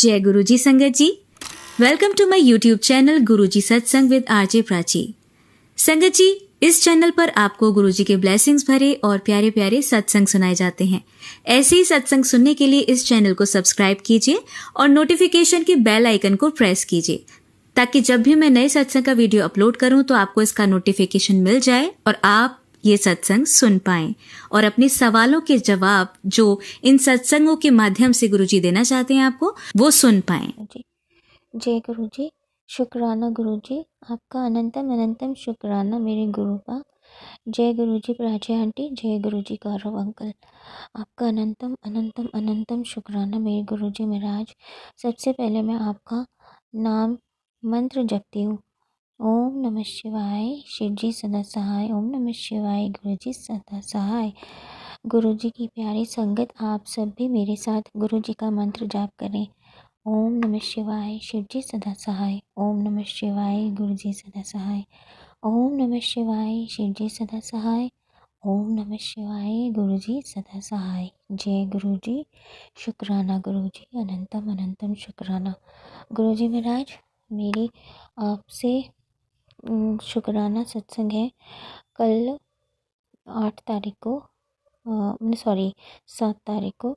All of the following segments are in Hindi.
जय गुरुजी संगत जी। Welcome to my YouTube channel Guruji Satsang with RJ Prachi. संगत जी, इस चैनल पर आपको गुरुजी के ब्लेसिंग्स भरे और प्यारे प्यारे सत्संग सुनाए जाते हैं। ऐसे ही सत्संग सुनने के लिए इस चैनल को सब्सक्राइब कीजिए और नोटिफिकेशन के बेल आइकन को प्रेस कीजिए, ताकि जब भी मैं नए सत्संग का वीडियो अपलोड करूं तो आपको इसका नोटिफिकेशन मिल जाए और आप ये सत्संग सुन पाएं और अपने सवालों के जवाब जो इन सत्संगों के माध्यम से गुरुजी देना चाहते हैं आपको, वो सुन पाएं। जी, जय गुरु जी। शुक्राना गुरु जी, आपका अनंतम अनंतम शुक्राना मेरे गुरु का। जय गुरु जी प्राची आंटी, जय गुरु जी गौरव अंकल, आपका अनंतम अनंतम अनंतम शुक्राना मेरे गुरु जी महाराज। सबसे पहले मैं आपका नाम मंत्र जपती हूँ। ओम नमः शिवाय, शिव जी सदा सहाय। ओम नमः शिवाय, गुरु जी सदा सहाय। गुरु जी की प्यारी संगत, आप सब भी मेरे साथ गुरु जी का मंत्र जाप करें। ओम नमः शिवाय, शिव जी सदा सहाय। ओम नमः शिवाय, गुरु जी सदा सहाय। ओम नमः शिवाय, शिव जी सदा सहाय। ओम नमः शिवाय, गुरु जी सदा सहाय। जय गुरु जी। शुक्राना गुरु जी, अनंतम अनंतम शुक्राना। गुरु जी महाराज, मेरी आपसे शुक्राना सत्संग है कल 8 तारीख को, सॉरी 7 तारीख को।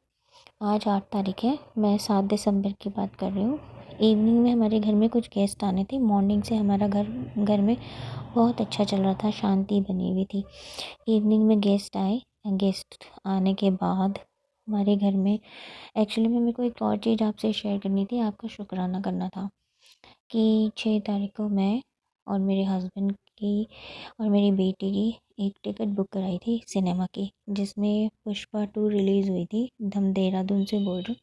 आज 8 तारीख है, मैं 7 दिसंबर की बात कर रही हूँ। इवनिंग में हमारे घर में कुछ गेस्ट आने थे। मॉर्निंग से हमारा घर में बहुत अच्छा चल रहा था, शांति बनी हुई थी। इवनिंग में गेस्ट आए। गेस्ट आने के बाद हमारे घर में एक्चुअली में मेरे को एक और चीज़ आपसे शेयर करनी थी, आपका शुक्राना करना था कि 6 तारीख को मैं और मेरे हस्बैंड की और मेरी बेटी की एक टिकट बुक कराई थी सिनेमा की, जिसमें पुष्पा 2 रिलीज़ हुई थी। हम देहरादून से बोल रहे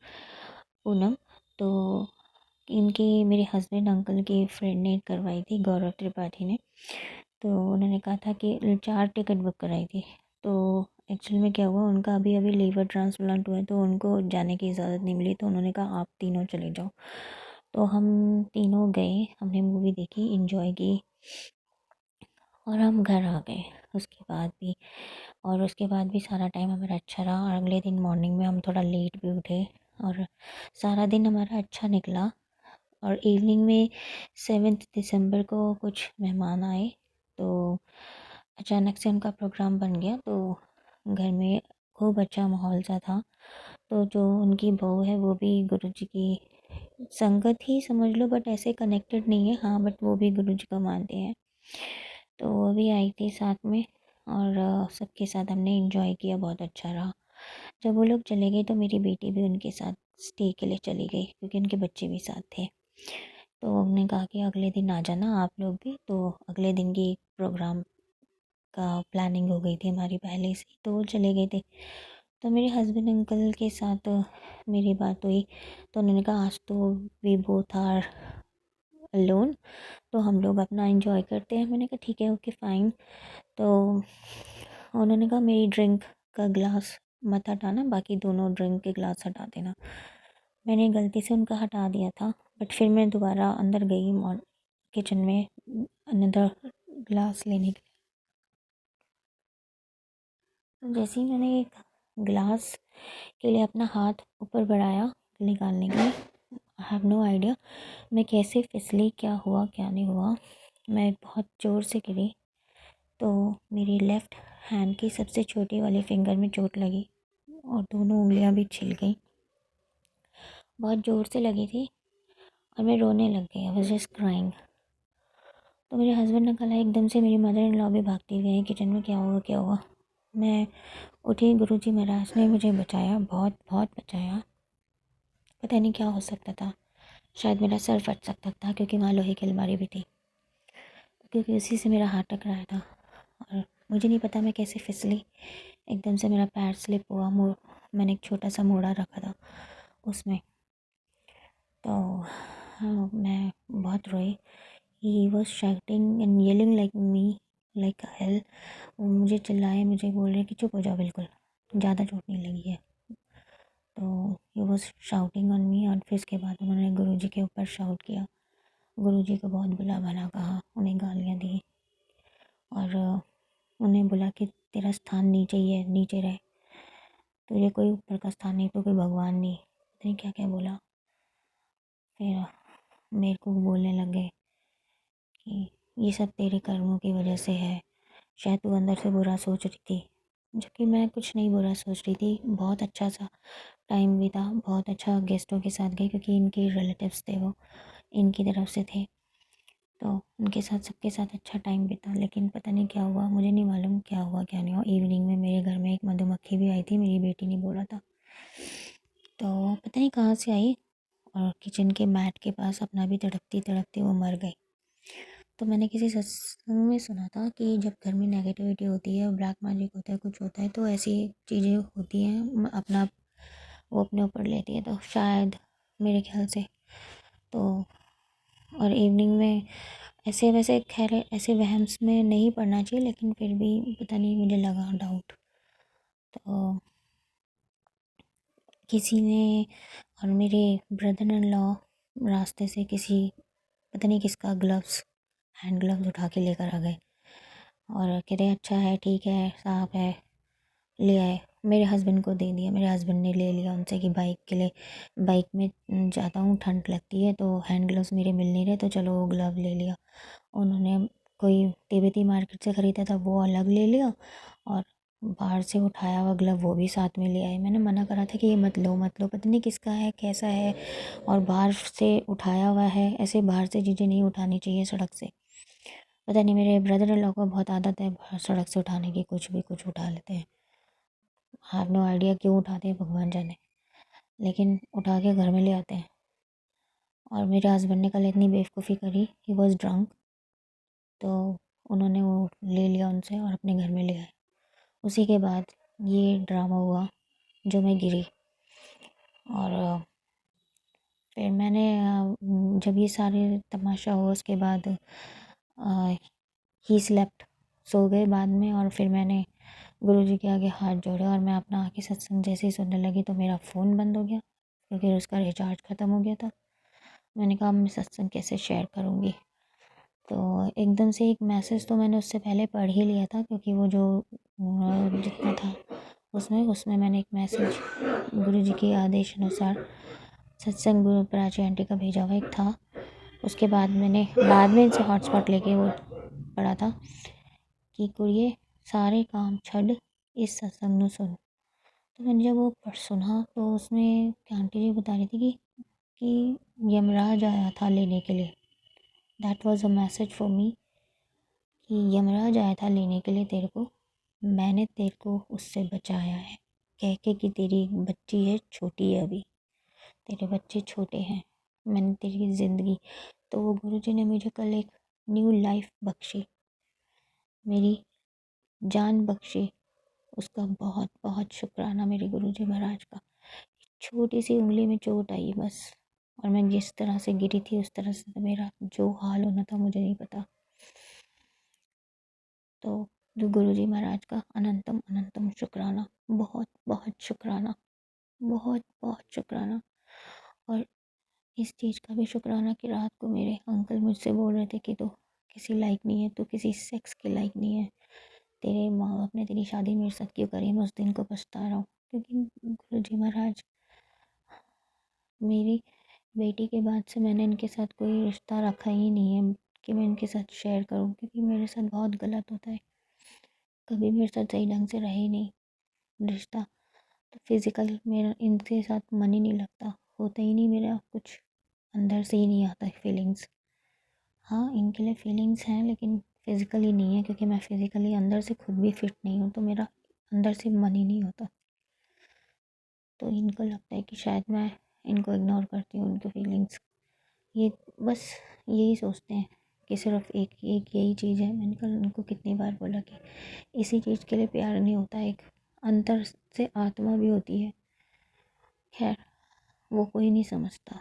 पूनम। तो इनकी मेरे हस्बैंड अंकल की फ्रेंड ने करवाई थी, गौरव त्रिपाठी ने। तो उन्होंने कहा था कि 4 टिकट बुक कराई थी। तो एक्चुअल में क्या हुआ, उनका अभी अभी लीवर ट्रांसप्लांट हुआ है, तो उनको जाने की इजाज़त नहीं मिली। तो उन्होंने कहा आप तीनों चले जाओ। तो हम तीनों गए, हमने मूवी देखी, एंजॉय की और हम घर आ गए। उसके बाद भी सारा टाइम हमारा अच्छा रहा। और अगले दिन मॉर्निंग में हम थोड़ा लेट भी उठे और सारा दिन हमारा अच्छा निकला। और इवनिंग में 7 दिसंबर को कुछ मेहमान आए, तो अचानक से उनका प्रोग्राम बन गया। तो घर में खूब अच्छा माहौल सा था। तो जो उनकी बहू है वो भी गुरुजी की संगत ही समझ लो, बट ऐसे कनेक्टेड नहीं है, हाँ, बट वो भी गुरुजी को मानते हैं। तो वो भी आई थी साथ में और सबके साथ हमने एंजॉय किया, बहुत अच्छा रहा। जब वो लोग चले गए तो मेरी बेटी भी उनके साथ स्टे के लिए चली गई, क्योंकि उनके बच्चे भी साथ थे। तो उन्होंने कहा कि अगले दिन आ जाना आप लोग भी। तो अगले दिन की प्रोग्राम का प्लानिंग हो गई थी हमारी पहले से, तो वो चले गए थे। तो मेरे हस्बैंड अंकल के साथ मेरी बात हुई, तो उन्होंने कहा आज तो वी बोथ आर अलोन, तो हम लोग अपना एंजॉय करते हैं। मैंने कहा ठीक है, ओके फाइन। तो उन्होंने कहा मेरी ड्रिंक का ग्लास मत हटाना, बाकी दोनों ड्रिंक के ग्लास हटा देना। मैंने गलती से उनका हटा दिया था, बट फिर मैं दोबारा अंदर गई किचन में अनदर ग्लास लेने के लिए। तो जैसे ही मैंने एक ग्लास के लिए अपना हाथ ऊपर बढ़ाया निकालने के लिए, आई हैव नो आइडिया मैं कैसे फिसली, क्या हुआ क्या नहीं हुआ, मैं बहुत ज़ोर से गिरी। तो मेरी लेफ़्ट हैंड की सबसे छोटी वाली फिंगर में चोट लगी और दोनों उंगलियां भी छिल गई। बहुत ज़ोर से लगी थी और मैं रोने लग गई, आई वाज जस्ट क्राइंग। तो मेरे हस्बैंड ने कहा एकदम से मेरी मदर इन लॉ भी भागती हुई आई किचन में, क्या हुआ क्या हुआ। मैं उठी, गुरुजी महाराज ने मुझे बचाया, बहुत बहुत बचाया। पता नहीं क्या हो सकता था, शायद मेरा सर फट सकता था, क्योंकि वहाँ लोहे की अलमारी भी थी, क्योंकि उसी से मेरा हाथ टकराया था। और मुझे नहीं पता मैं कैसे फिसली, एकदम से मेरा पैर स्लिप हुआ। मैंने एक छोटा सा मोड़ा रखा था उसमें। तो मैं बहुत रोई। He was shouting and yelling like me like hell. वो मुझे चिल्लाए, मुझे बोल रहे कि चुप हो जाओ, बिल्कुल ज़्यादा चोट नहीं लगी है। तो ही वॉज शाउटिंग ऑन मी। और फिर उसके बाद उन्होंने गुरुजी के ऊपर शाउट किया, गुरुजी को बहुत बुला भला कहा, उन्हें गालियाँ दी और उन्हें बोला कि तेरा स्थान नीचे ही है, नीचे रहे, तुझे कोई ऊपर का स्थान नहीं, तो कोई भगवान नहीं, पता नहीं क्या क्या बोला। फिर मेरे को बोलने लग गए कि ये सब तेरे कर्मों की वजह से है, शायद तू अंदर से बुरा सोच रही थी। जबकि मैं कुछ नहीं बुरा सोच रही थी, बहुत अच्छा सा टाइम भी था, बहुत अच्छा गेस्टों के साथ गई क्योंकि इनके रिलेटिव्स थे, वो इनकी तरफ से थे, तो उनके साथ सबके साथ अच्छा टाइम बीता। लेकिन पता नहीं क्या हुआ, मुझे नहीं मालूम क्या हुआ क्या नहीं हुआ। इवनिंग में मेरे घर में एक मधुमक्खी भी आई थी, मेरी बेटी ने बोला था, तो पता नहीं कहाँ से आई और किचन के मैट के पास अपना भी तड़पती तड़पती वो मर गई। तो मैंने किसी सत्संग में सुना था कि जब घर में नेगेटिविटी होती है, ब्लैक मैजिक होता है, कुछ होता है, तो ऐसी चीज़ें होती हैं, अपना वो अपने ऊपर लेती है, तो शायद मेरे ख्याल से तो। और इवनिंग में ऐसे वैसे खैर ऐसे वहम्स में नहीं पड़ना चाहिए, लेकिन फिर भी पता नहीं मुझे लगा डाउट। तो किसी ने और मेरे ब्रदर इन लॉ रास्ते से किसी पता नहीं किसका ग्लव्स हैंड ग्लव्स उठा के लेकर आ गए और कह रहे अच्छा है, ठीक है, साफ है, ले आए। मेरे हस्बैंड को दे दिया, मेरे हस्बैंड ने ले लिया उनसे कि बाइक के लिए, बाइक में जाता हूँ, ठंड लगती है, तो हैंड ग्लव्स मेरे मिल नहीं रहे, तो चलो वो ग्लव ले लिया उन्होंने। कोई तिब्बती मार्केट से ख़रीदा था वो अलग ले लिया, और बाहर से उठाया हुआ ग्लव वो भी साथ में ले आए। मैंने मना करा था कि ये मत लो मत लो, पता नहीं किसका है कैसा है, और बाहर से उठाया हुआ है, ऐसे बाहर से चीज़ें नहीं उठानी चाहिए सड़क से। पता नहीं मेरे ब्रदर इन लॉ को बहुत आदत है सड़क से उठाने की, कुछ भी कुछ उठा लेते हैं, हैव नो आइडिया क्यों उठाते हैं, भगवान जाने, लेकिन उठा के घर में ले आते हैं। और मेरे हस्बैंड ने कल इतनी बेवकूफ़ी करी, ही वॉज ड्रंक, तो उन्होंने वो ले लिया उनसे और अपने घर में ले आए। उसी के बाद ये ड्रामा हुआ जो मैं गिरी। और फिर मैंने जब ये सारे तमाशा हुआ उसके बाद ही स्लेप्ट, सो गए बाद में, और फिर मैंने गुरुजी के आगे हाथ जोड़े और मैं अपना आके सत्संग जैसे ही सुनने लगी तो मेरा फ़ोन बंद हो गया क्योंकि उसका रिचार्ज ख़त्म हो गया था। मैंने कहा मैं सत्संग कैसे शेयर करूँगी, तो एकदम से एक मैसेज तो मैंने उससे पहले पढ़ ही लिया था क्योंकि वो जो जितना था उसमें उसमें मैंने एक मैसेज गुरुजी के आदेश अनुसार सत्संग गुरु प्राची आंटी का भेजा हुआ एक था। उसके बाद मैंने बाद में इनसे हॉटस्पॉट लेके वो पढ़ा था कि कुड़िए सारे काम छड़ इस सत्संग ਨੂੰ सुन। तो मैंने जब वो पढ़ सुना तो उसमें आंटी जी बता रही थी कि यमराज आया था लेने के लिए। That was a message for me कि यमराज आया था लेने के लिए तेरे को, मैंने तेरे को उससे बचाया है, कह के कि तेरी बच्ची है, छोटी है अभी, तेरे बच्चे छोटे हैं, मैंने तेरी ज़िंदगी। तो वो गुरुजी ने मुझे कल एक न्यू लाइफ बख्शी, मेरी जान बख्शी, उसका बहुत बहुत शुक्राना मेरे गुरुजी महाराज का। छोटी सी उंगली में चोट आई बस, और मैं जिस तरह से गिरी थी उस तरह से तो मेरा जो हाल होना था मुझे नहीं पता। तो जो गुरुजी महाराज का अनंतम अनंतम शुक्राना, बहुत बहुत शुक्राना, बहुत बहुत शुक्राना। और इस चीज़ का भी शुक्राना कि रात को मेरे अंकल मुझसे बोल रहे थे कि तू किसी लायक नहीं है, तू किसी सेक्स के लायक नहीं है, तेरे माँ बाप ने तेरी शादी मेरे साथ क्यों करी। मैं उस दिन को पछता रहा हूँ क्योंकि गुरुजी महाराज, मेरी बेटी के बाद से मैंने इनके साथ कोई रिश्ता रखा ही नहीं है कि मैं इनके साथ शेयर करूं, क्योंकि मेरे साथ बहुत गलत होता है, कभी मेरे साथ सही ढंग से रहे ही नहीं रिश्ता। तो फिज़िकल मेरा इनके साथ मन ही नहीं लगता, होता ही नहीं, मेरा कुछ अंदर से ही नहीं आता है फीलिंग्स। हाँ इनके लिए फीलिंग्स हैं लेकिन फिज़िकली नहीं है, क्योंकि मैं फिज़िकली अंदर से खुद भी फिट नहीं हूँ, तो मेरा अंदर से मन ही नहीं होता। तो इनको लगता है कि शायद मैं इनको इग्नोर करती हूँ, उनकी फीलिंग्स, ये बस यही सोचते हैं कि सिर्फ एक एक यही चीज़ है। मैंने कल उनको कितनी बार बोला कि इसी चीज़ के लिए प्यार नहीं होता, एक अंतर से आत्मा भी होती है। खैर वो कोई नहीं समझता,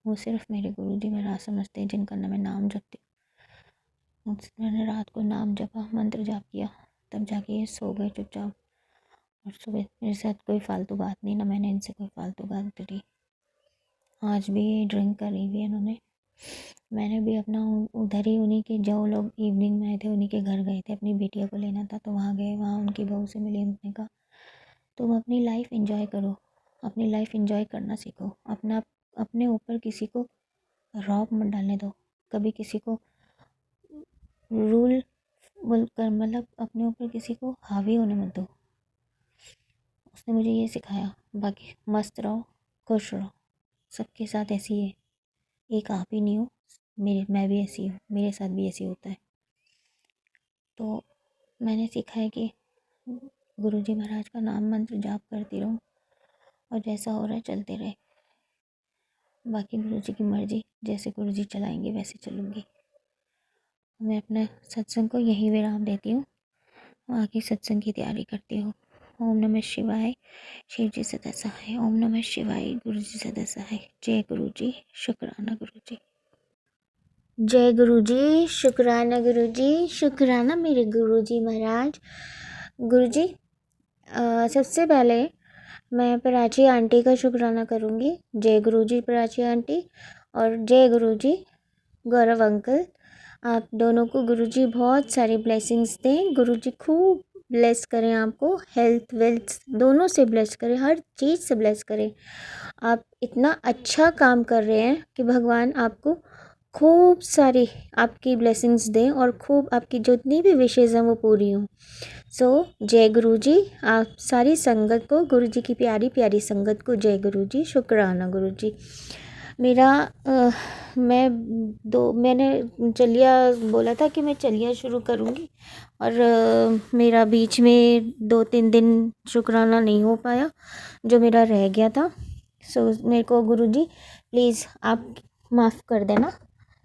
वो सिर्फ मेरे गुरुजी महाराज समझते हैं जिनका मैं नाम जपती हूँ। मैंने रात को नाम जपा, मंत्र जाप किया, तब जाके ये सो गए चुपचाप। और सुबह मेरे साथ कोई फालतू बात नहीं, ना मैंने इनसे कोई फालतू बात करी। आज भी ये ड्रिंक करी हुई है इन्होंने। मैंने भी अपना उधर ही उन्हीं के, जो लोग इवनिंग में आए थे उन्हीं के घर गए थे, अपनी बेटियों को लेना था तो वहाँ गए, वहाँ उनकी बहू से मिली। उन्होंने कहा तुम अपनी लाइफ एंजॉय करो, अपनी लाइफ एंजॉय करना सीखो, अपना अपने ऊपर किसी को रौब मत डालने दो, कभी किसी को रूल बोलकर मतलब अपने ऊपर किसी को हावी होने मत दो। उसने मुझे ये सिखाया। बाकी मस्त रहो, खुश रहो, सबके साथ ऐसी है, एक आप ही नहीं हो, मैं भी ऐसी हूँ, मेरे साथ भी ऐसी होता है। तो मैंने सीखा है कि गुरुजी महाराज का नाम मंत्र जाप करती रहूँ और जैसा हो रहा है चलते रहे। बाकी गुरुजी की मर्जी, जैसे गुरुजी चलाएंगे वैसे चलूँगी। मैं अपने सत्संग को यहीं विराम देती हूँ, आगे सत्संग की तैयारी करती हूँ। ओम नमः शिवाय, शिव जी सदा सहाय। ओम नमः शिवाय, गुरु जी सदा सहाय। जय गुरु जी, शुक्राना गुरु जी। जय गुरु जी, शुक्राना गुरु जी, शुक्राना मेरे गुरु जी महाराज। गुरु जी, सबसे पहले मैं प्राची आंटी का शुक्राना करूँगी। जय गुरु जी प्राची आंटी, और जय गुरु जी गौरव अंकल। आप दोनों को गुरुजी बहुत सारी ब्लेसिंग्स दें। गुरुजी खूब ब्लेस करें आपको, हेल्थ वेल्थ दोनों से ब्लेस करें, हर चीज़ से ब्लेस करें। आप इतना अच्छा काम कर रहे हैं कि भगवान आपको खूब सारी आपकी ब्लेसिंग्स दें और खूब आपकी जितनी भी विशेज़ हैं वो पूरी हों। सो जय गुरु जी, आप सारी संगत को, गुरु जी की प्यारी प्यारी संगत को जय गुरु जी, शुक्राना गुरु जी। मेरा मैंने चलिया बोला था कि मैं चलिया शुरू करूँगी, और मेरा बीच में 2-3 दिन शुक्राना नहीं हो पाया जो मेरा रह गया था। सो मेरे को गुरुजी प्लीज़ आप माफ़ कर देना,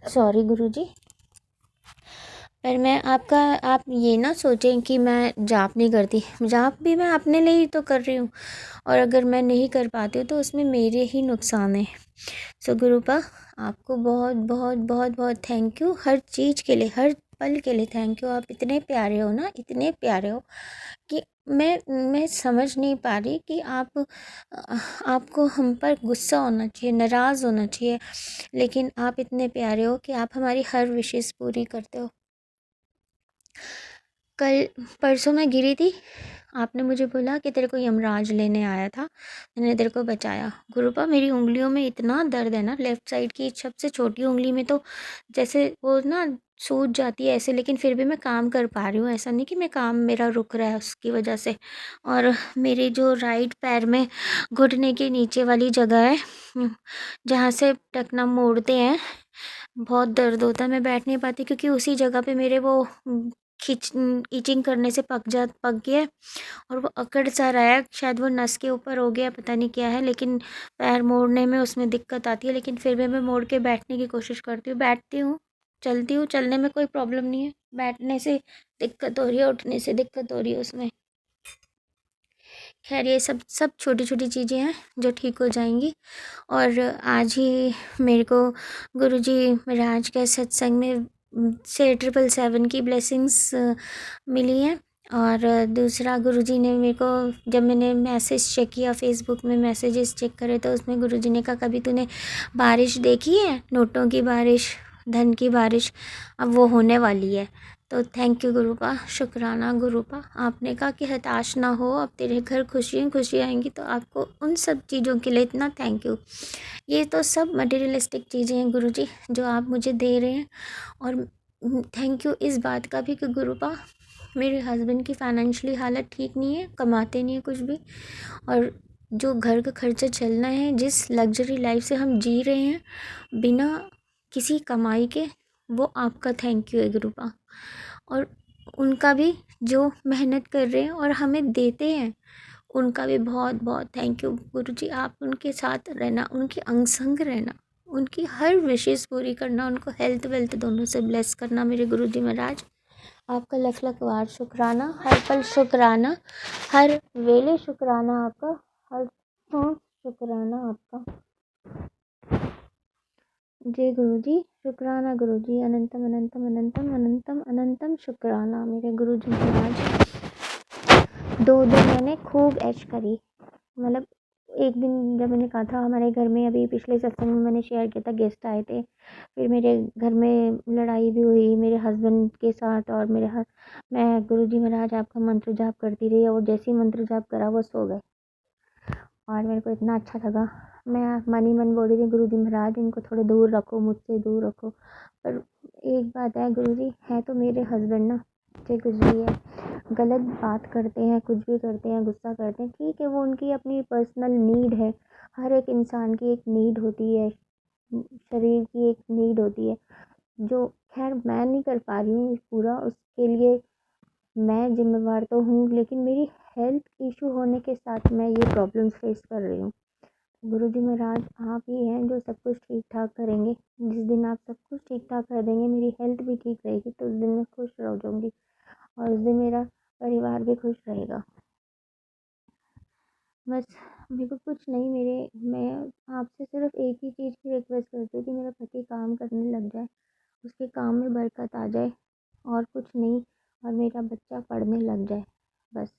सॉरी गुरुजी। पर मैं आप ये ना सोचें कि मैं जाप नहीं करती, जाप भी मैं अपने लिए ही तो कर रही हूँ, और अगर मैं नहीं कर पाती हूँ तो उसमें मेरे ही नुकसान है। सो गुरुपा, आपको बहुत बहुत बहुत बहुत थैंक यू हर चीज़ के लिए, हर पल के लिए थैंक यू। आप इतने प्यारे हो ना, इतने प्यारे हो कि मैं समझ नहीं पा रही कि आपको हम पर गुस्सा होना चाहिए, नाराज़ होना चाहिए, लेकिन आप इतने प्यारे हो कि आप हमारी हर विशेष पूरी करते हो। कल परसों मैं गिरी थी, आपने मुझे बोला कि तेरे को यमराज लेने आया था, मैंने तेरे को बचाया। गुरुपा, मेरी उंगलियों में इतना दर्द है ना, लेफ़्ट साइड की सबसे छोटी उंगली में तो जैसे वो ना सूज जाती है ऐसे, लेकिन फिर भी मैं काम कर पा रही हूँ, ऐसा नहीं कि मैं काम मेरा रुक रहा है उसकी वजह से। और मेरे जो राइट पैर में घुटने के नीचे वाली जगह है, जहाँ से टखना मोड़ते हैं, बहुत दर्द होता है। मैं बैठ नहीं पाती क्योंकि उसी जगह पे मेरे वो इचिंग करने से पक गया है, और वो अकड़ सा रहा है, शायद वो नस के ऊपर हो गया, पता नहीं क्या है, लेकिन पैर मोड़ने में उसमें दिक्कत आती है। लेकिन फिर भी मैं मोड़ के बैठने की कोशिश करती हूँ, बैठती हूँ, चलती हूँ, चलने में कोई प्रॉब्लम नहीं है, बैठने से दिक्कत हो रही है, उठने से दिक्कत हो रही है उसमें। खैर ये सब छोटी छोटी चीज़ें हैं जो ठीक हो जाएंगी। और आज ही मेरे को गुरुजी महाराज के सत्संग में से 777 की ब्लेसिंग्स मिली हैं। और दूसरा गुरुजी ने मेरे को, जब मैंने मैसेज चेक किया, फेसबुक में मैसेजेस चेक करे, तो उसमें गुरुजी ने कहा, कभी तूने बारिश देखी है, नोटों की बारिश, धन की बारिश, अब वो होने वाली है। तो थैंक यू गुरुपा, शुक्राना गुरुपा। आपने कहा कि हताश ना हो, अब तेरे घर खुशियाँ खुशियाँ आएंगी, तो आपको उन सब चीज़ों के लिए इतना थैंक यू। ये तो सब मटेरियलिस्टिक चीज़ें हैं गुरुजी जो आप मुझे दे रहे हैं। और थैंक यू इस बात का भी कि गुरुपा, मेरे हस्बैंड की फाइनेंशियली हालत ठीक नहीं है, कमाते नहीं है कुछ भी, और जो घर का खर्चा चलना है, जिस लग्जरी लाइफ से हम जी रहे हैं बिना किसी कमाई के, वो आपका थैंक यू है गुरुपा। और उनका भी जो मेहनत कर रहे हैं और हमें देते हैं, उनका भी बहुत बहुत थैंक यू गुरुजी। आप उनके साथ रहना, उनके अंग संग रहना, उनकी हर विशेष पूरी करना, उनको हेल्थ वेल्थ दोनों से ब्लेस करना मेरे गुरुजी महाराज। आपका लख लख बार शुक्राना, हर पल शुक्राना, हर वेले शुक्राना आपका, हर सांस शुक्राना आपका। जय गुरुजी, शुक्राना गुरुजी, अनंतम अनंतम अनंतम अनंतम अनंतम शुक्राना मेरे गुरुजी महाराज। 2 दिन मैंने खूब ऐश करी, मतलब एक दिन जब मैंने कहा था, हमारे घर में अभी पिछले सत्संग में मैंने शेयर किया था, गेस्ट आए थे, फिर मेरे घर में लड़ाई भी हुई मेरे हस्बैंड के साथ, और मैं गुरुजी महाराज आपका मंत्र जाप करती रही, और जैसे ही मंत्र जाप करा वो सो गए। और मेरे को इतना अच्छा लगा, मैं मन ही मन बोल रही थी गुरुजी महाराज इनको थोड़े दूर रखो, मुझसे दूर रखो। पर एक बात है गुरुजी, है तो मेरे हस्बैंड ना, चाहे कुछ भी है, गलत बात करते हैं, कुछ भी करते हैं, गुस्सा करते हैं, ठीक है, वो उनकी अपनी पर्सनल नीड है। हर एक इंसान की एक नीड होती है, शरीर की एक नीड होती है, जो खैर मैं नहीं कर पा रही हूँ पूरा, उसके लिए मैं ज़िम्मेवार तो हूँ, लेकिन मेरी हेल्थ इशू होने के साथ मैं ये प्रॉब्लम्स फेस कर रही हूँ। गुरुजी महाराज आप ही हैं जो सब कुछ ठीक ठाक करेंगे। जिस दिन आप सब कुछ ठीक ठाक कर देंगे, मेरी हेल्थ भी ठीक रहेगी, तो उस दिन मैं खुश रह जाऊँगी और उस दिन मेरा परिवार भी खुश रहेगा। बस मेरे को कुछ नहीं, मैं आपसे सिर्फ एक ही चीज़ की रिक्वेस्ट करती हूँ कि मेरा पति काम करने लग जाए, उसके काम में बरकत आ जाए, और कुछ नहीं, और मेरा बच्चा पढ़ने लग जाए, बस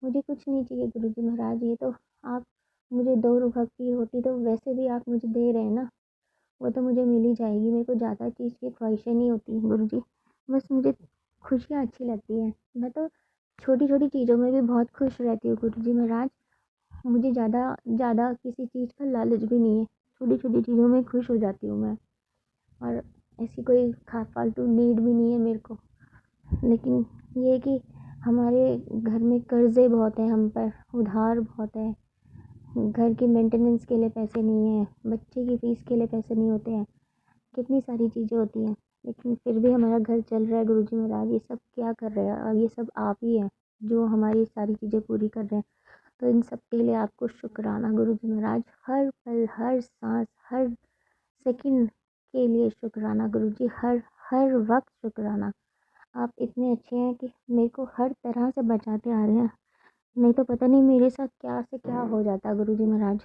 मुझे कुछ नहीं चाहिए गुरुजी महाराज। ये तो आप मुझे दो भक्ति होती तो वैसे भी आप मुझे दे रहे हैं ना, वो तो मुझे मिल ही जाएगी। मेरे को ज़्यादा चीज़ की ख्वाहिशें नहीं होती गुरुजी, बस मुझे खुशियाँ अच्छी लगती हैं। मैं तो छोटी छोटी चीज़ों में भी बहुत खुश रहती हूँ गुरुजी महाराज। मुझे ज़्यादा ज़्यादा किसी चीज़ का लालच भी नहीं है, छोटी छोटी चीज़ों में खुश हो जाती हूँ मैं, और ऐसी कोई फालतू नीड भी नहीं है मेरे को। लेकिन ये है कि हमारे घर में कर्ज़े बहुत हैं, हम पर उधार बहुत है, घर की मेंटेनेंस के लिए पैसे नहीं हैं, बच्चे की फ़ीस के लिए पैसे नहीं होते हैं, कितनी सारी चीज़ें होती हैं, लेकिन फिर भी हमारा घर चल रहा है गुरुजी महाराज। ये सब क्या कर रहे हैं, और ये सब आप ही हैं जो हमारी सारी चीज़ें पूरी कर रहे हैं, तो इन सब के लिए आपको शुक्राना गुरुजी महाराज। हर पल, हर सांस, हर सेकंड के लिए शुक्राना गुरुजी, हर हर वक्त शुक्राना। आप इतने अच्छे हैं कि मेरे को हर तरह से बचाते आ रहे हैं, नहीं तो पता नहीं मेरे साथ क्या से क्या हो जाता गुरुजी महाराज।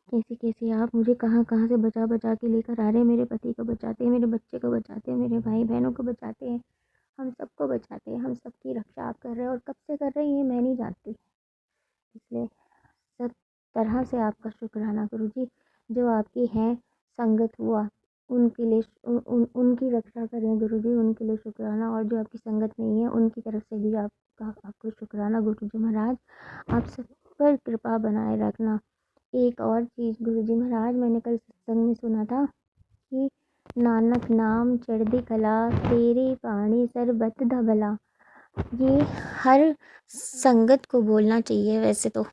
कैसे कैसे आप मुझे कहाँ कहाँ से बचा बचा के लेकर आ रहे हैं, मेरे पति को बचाते हैं, मेरे बच्चे को बचाते हैं, मेरे भाई बहनों को बचाते हैं, हम सबको बचाते हैं, हम सबकी रक्षा आप कर रहे हैं, और कब से कर रहे हैं ये मैं नहीं जानती। इसलिए सब तरह से आपका शुक्राना गुरुजी। जो आपकी हैं संगत हुआ, उनके लिए उनकी रक्षा करें गुरुजी, उनके लिए शुक्राना। और जो आपकी संगत नहीं है उनकी तरफ से भी आपको शुक्राना गुरुजी महाराज। आप सब पर कृपा बनाए रखना। एक और चीज़ गुरुजी महाराज, मैंने कल सत्संग में सुना था कि नानक नाम चढ़दी कला, तेरे पानी सरबत दा भला। ये हर संगत को बोलना चाहिए। वैसे तो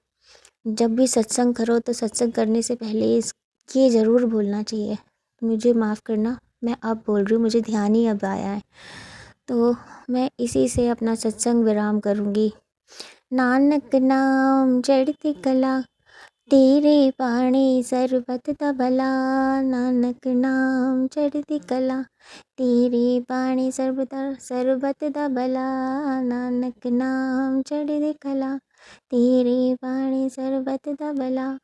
जब भी सत्संग करो तो सत्संग करने से पहले ये ज़रूर बोलना चाहिए। मुझे माफ़ करना, मैं अब बोल रही हूँ, मुझे ध्यान ही अब आया है, तो मैं इसी से अपना सत्संग विराम करूँगी। नानक नाम चढ़ती कला, तेरे पाणी सरबत दा भला। नानक नाम चढ़ती कला, तेरे पाणी सरबत दा भला। नानक नाम चढ़ती कला, तेरे पाणी सरबत दा भला।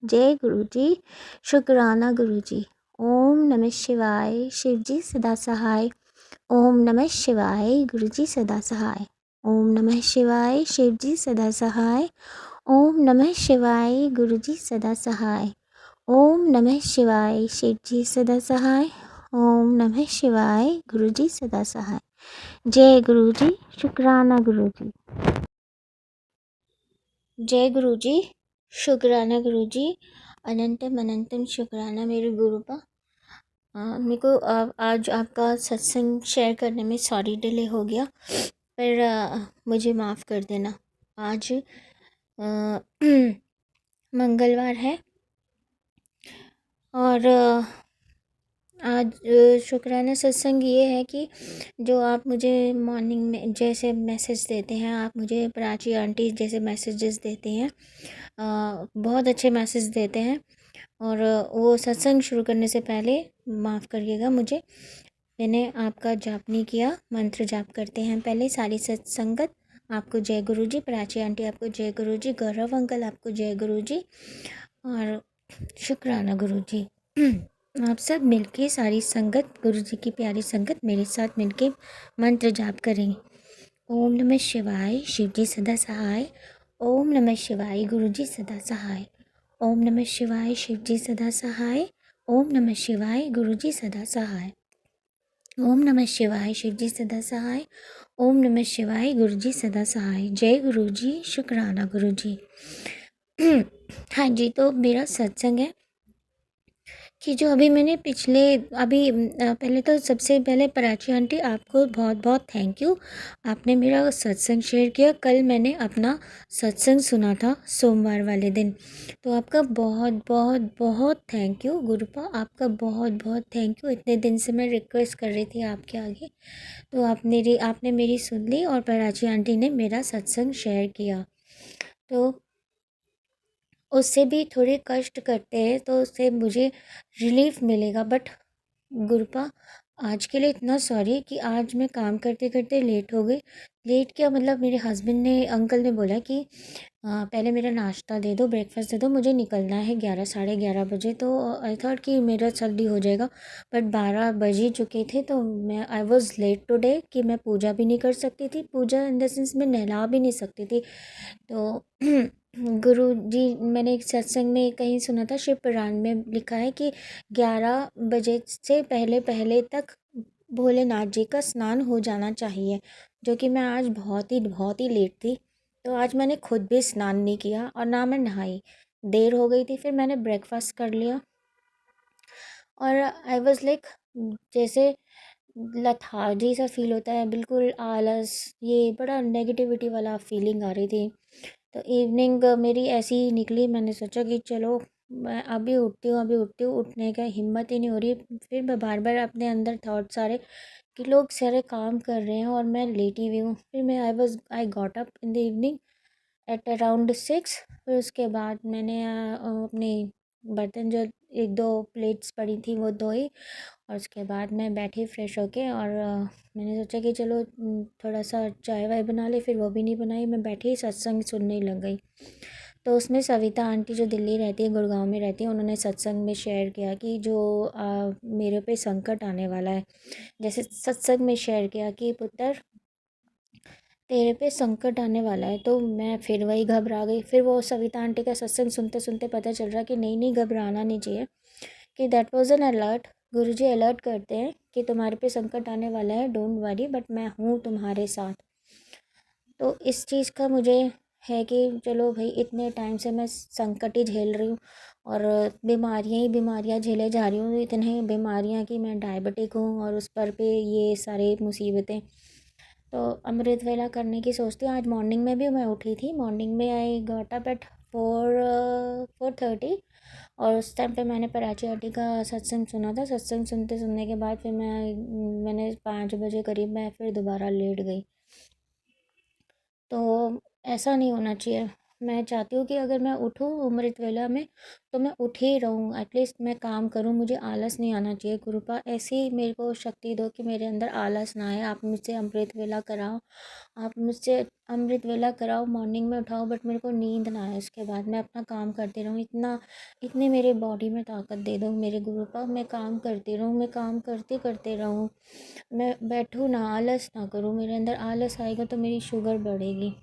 जय गुरु जी, शुक्राना गुरु जी। ओम नमः शिवाय, शिव जी सदा सहाय। ओम नमः शिवाय, गुरु जी सदा सहाय। ओम नमः शिवाय, शिव जी सदा सहाय। ओम नमः शिवाय, गुरु जी सदा सहाय। ओम नमः शिवाय, शिव जी सदा सहाय। ओम नमः शिवाय, गुरु जी सदा सहाय। जय गुरु जी, शुक्राना गुरु जी। जय गुरु जी, शुक्राना गुरु जी। अनंतम अनंतम शुक्राना मेरे गुरु का। मेरे को आज आपका सत्संग शेयर करने में सॉरी डिले हो गया, पर मुझे माफ़ कर देना। आज मंगलवार है, और आज शुक्राना सत्संग ये है कि जो आप मुझे मॉर्निंग में जैसे मैसेज देते हैं, आप मुझे प्राची आंटी जैसे मैसेजेस देते हैं, बहुत अच्छे मैसेज देते हैं, और वो सत्संग शुरू करने से पहले माफ़ करिएगा मुझे, मैंने आपका जाप नहीं किया। मंत्र जाप करते हैं पहले सारी सत्संगत। आपको जय गुरु जी, प्राची आंटी आपको जय गुरु जी, गौरव अंकल आपको जय गुरु जी, और शुक्राना गुरु जी। आप सब मिलके सारी संगत, गुरु जी की प्यारी संगत मेरे साथ मिलके मंत्र जाप करेंगे। ओम नमः शिवाय, शिव जी सदा सहाय। ओम नमः शिवाय, गुरु जी सदा सहाय। ओम नमः शिवाय, शिव जी सदा सहाय। ओम नमः शिवाय, गुरु जी सदा सहाय। ओम नमः शिवाय, शिव जी सदा सहाय। ओम नमः शिवाय, गुरु जी सदा सहाय। जय गुरु जी, शुक्राना गुरु जी। हाँ जी, तो मेरा सत्संग है कि जो अभी मैंने पिछले अभी पहले तो सबसे पहले प्राची आंटी आपको बहुत बहुत थैंक यू। आपने मेरा सत्संग शेयर किया। कल मैंने अपना सत्संग सुना था सोमवार वाले दिन। तो आपका बहुत बहुत बहुत थैंक यू गुरुपा, आपका बहुत बहुत थैंक यू। इतने दिन से मैं रिक्वेस्ट कर रही थी आपके आगे, तो आपने मेरी सुन ली और प्राची आंटी ने मेरा सत्संग शेयर किया। तो उससे भी थोड़े कष्ट करते हैं तो उससे मुझे रिलीफ मिलेगा। बट गुरुपा, आज के लिए इतना सॉरी कि आज मैं काम करते करते लेट हो गई। लेट क्या मतलब, मेरे हस्बैंड ने अंकल ने बोला कि पहले मेरा नाश्ता दे दो, ब्रेकफास्ट दे दो, मुझे निकलना है 11 साढ़े 11 बजे। तो आई थॉट कि मेरा जल्दी हो जाएगा, बट 12 बज ही चुके थे। तो मैं आई वॉज़ लेट टुडे कि मैं पूजा भी नहीं कर सकती थी, पूजा इन द सेंस मैं नहला भी नहीं सकती थी। तो गुरु जी, मैंने एक सत्संग में कहीं सुना था, शिव पुराण में लिखा है कि 11 बजे से पहले पहले तक भोलेनाथ जी का स्नान हो जाना चाहिए, जो कि मैं आज बहुत ही लेट थी। तो आज मैंने खुद भी स्नान नहीं किया और ना मैं नहाई, देर हो गई थी। फिर मैंने ब्रेकफास्ट कर लिया और आई वॉज़ लाइक, जैसे लथार्जी सा फील होता है, बिल्कुल आलस, ये बड़ा नेगेटिविटी वाला फीलिंग आ रही थी। तो इवनिंग मेरी ऐसी ही निकली। मैंने सोचा कि चलो मैं अभी उठती हूँ, अभी उठती हूँ, उठने का हिम्मत ही नहीं हो रही। फिर मैं बार बार अपने अंदर थॉट्स आ रहे कि लोग सारे काम कर रहे हैं और मैं लेटी हुई हूँ। फिर मैं I got up in the evening at around 6। फिर उसके बाद मैंने अपने बर्तन जो एक दो प्लेट्स पड़ी थी वो धोई, और उसके बाद मैं बैठी फ्रेश होके। और मैंने सोचा कि चलो थोड़ा सा चाय वाय बना ले, फिर वो भी नहीं बनाई। मैं बैठी सत्संग सुनने लग गई। तो उसमें सविता आंटी जो दिल्ली रहती है, गुड़गांव में रहती है, उन्होंने सत्संग में शेयर किया कि जो मेरे पे संकट आने वाला है, जैसे सत्संग में शेयर किया कि पुत्र तेरे पे संकट आने वाला है। तो मैं फिर वही घबरा गई। फिर वो सविता आंटी का सत्संग सुनते सुनते पता चल रहा कि नहीं नहीं, घबराना नहीं चाहिए, कि that was an alert. Guruji alert करते हैं कि तुम्हारे पे संकट आने वाला है, डोंट वरी, बट मैं हूँ तुम्हारे साथ। तो इस चीज़ का मुझे है कि चलो भाई, इतने टाइम से मैं संकट ही झेल रही हूँ और बीमारियाँ ही बीमारियाँ झेले जा रही हूँ, इतनी बीमारियाँ कि मैं डायबिटिक हूँ और उस पर पे ये सारे मुसीबतें। तो अमृत वेला करने की सोचती हूँ। आज मॉर्निंग में भी मैं उठी थी, मॉर्निंग में आई गॉट अप एट 4:30, और उस टाइम पे मैंने प्राची आंटी का सत्संग सुना था। सत्संग सुनते सुनने के बाद फिर मैंने 5 बजे करीब मैं फिर दोबारा लेट गई। तो ऐसा नहीं होना चाहिए। मैं चाहती हूँ कि अगर मैं उठूँ अमृत वेला में तो मैं उठ ही रहूँ, एटलीस्ट मैं काम करूँ, मुझे आलस नहीं आना चाहिए। गुरुपा ऐसी मेरे को शक्ति दो कि मेरे अंदर आलस ना आए। आप मुझसे अमृत वेला कराओ, आप मुझसे अमृत वेला कराओ, मॉर्निंग में उठाओ, बट मेरे को नींद ना आए। उसके बाद मैं अपना काम करती रहूँ, इतनी मेरे बॉडी में ताकत दे दो मेरे गुरुपा। मैं काम करती रहूँ, मैं काम करते करते रहूँ, मैं बैठूँ ना, आलस ना करूँ। मेरे अंदर आलस आएगा तो मेरी शुगर बढ़ेगी।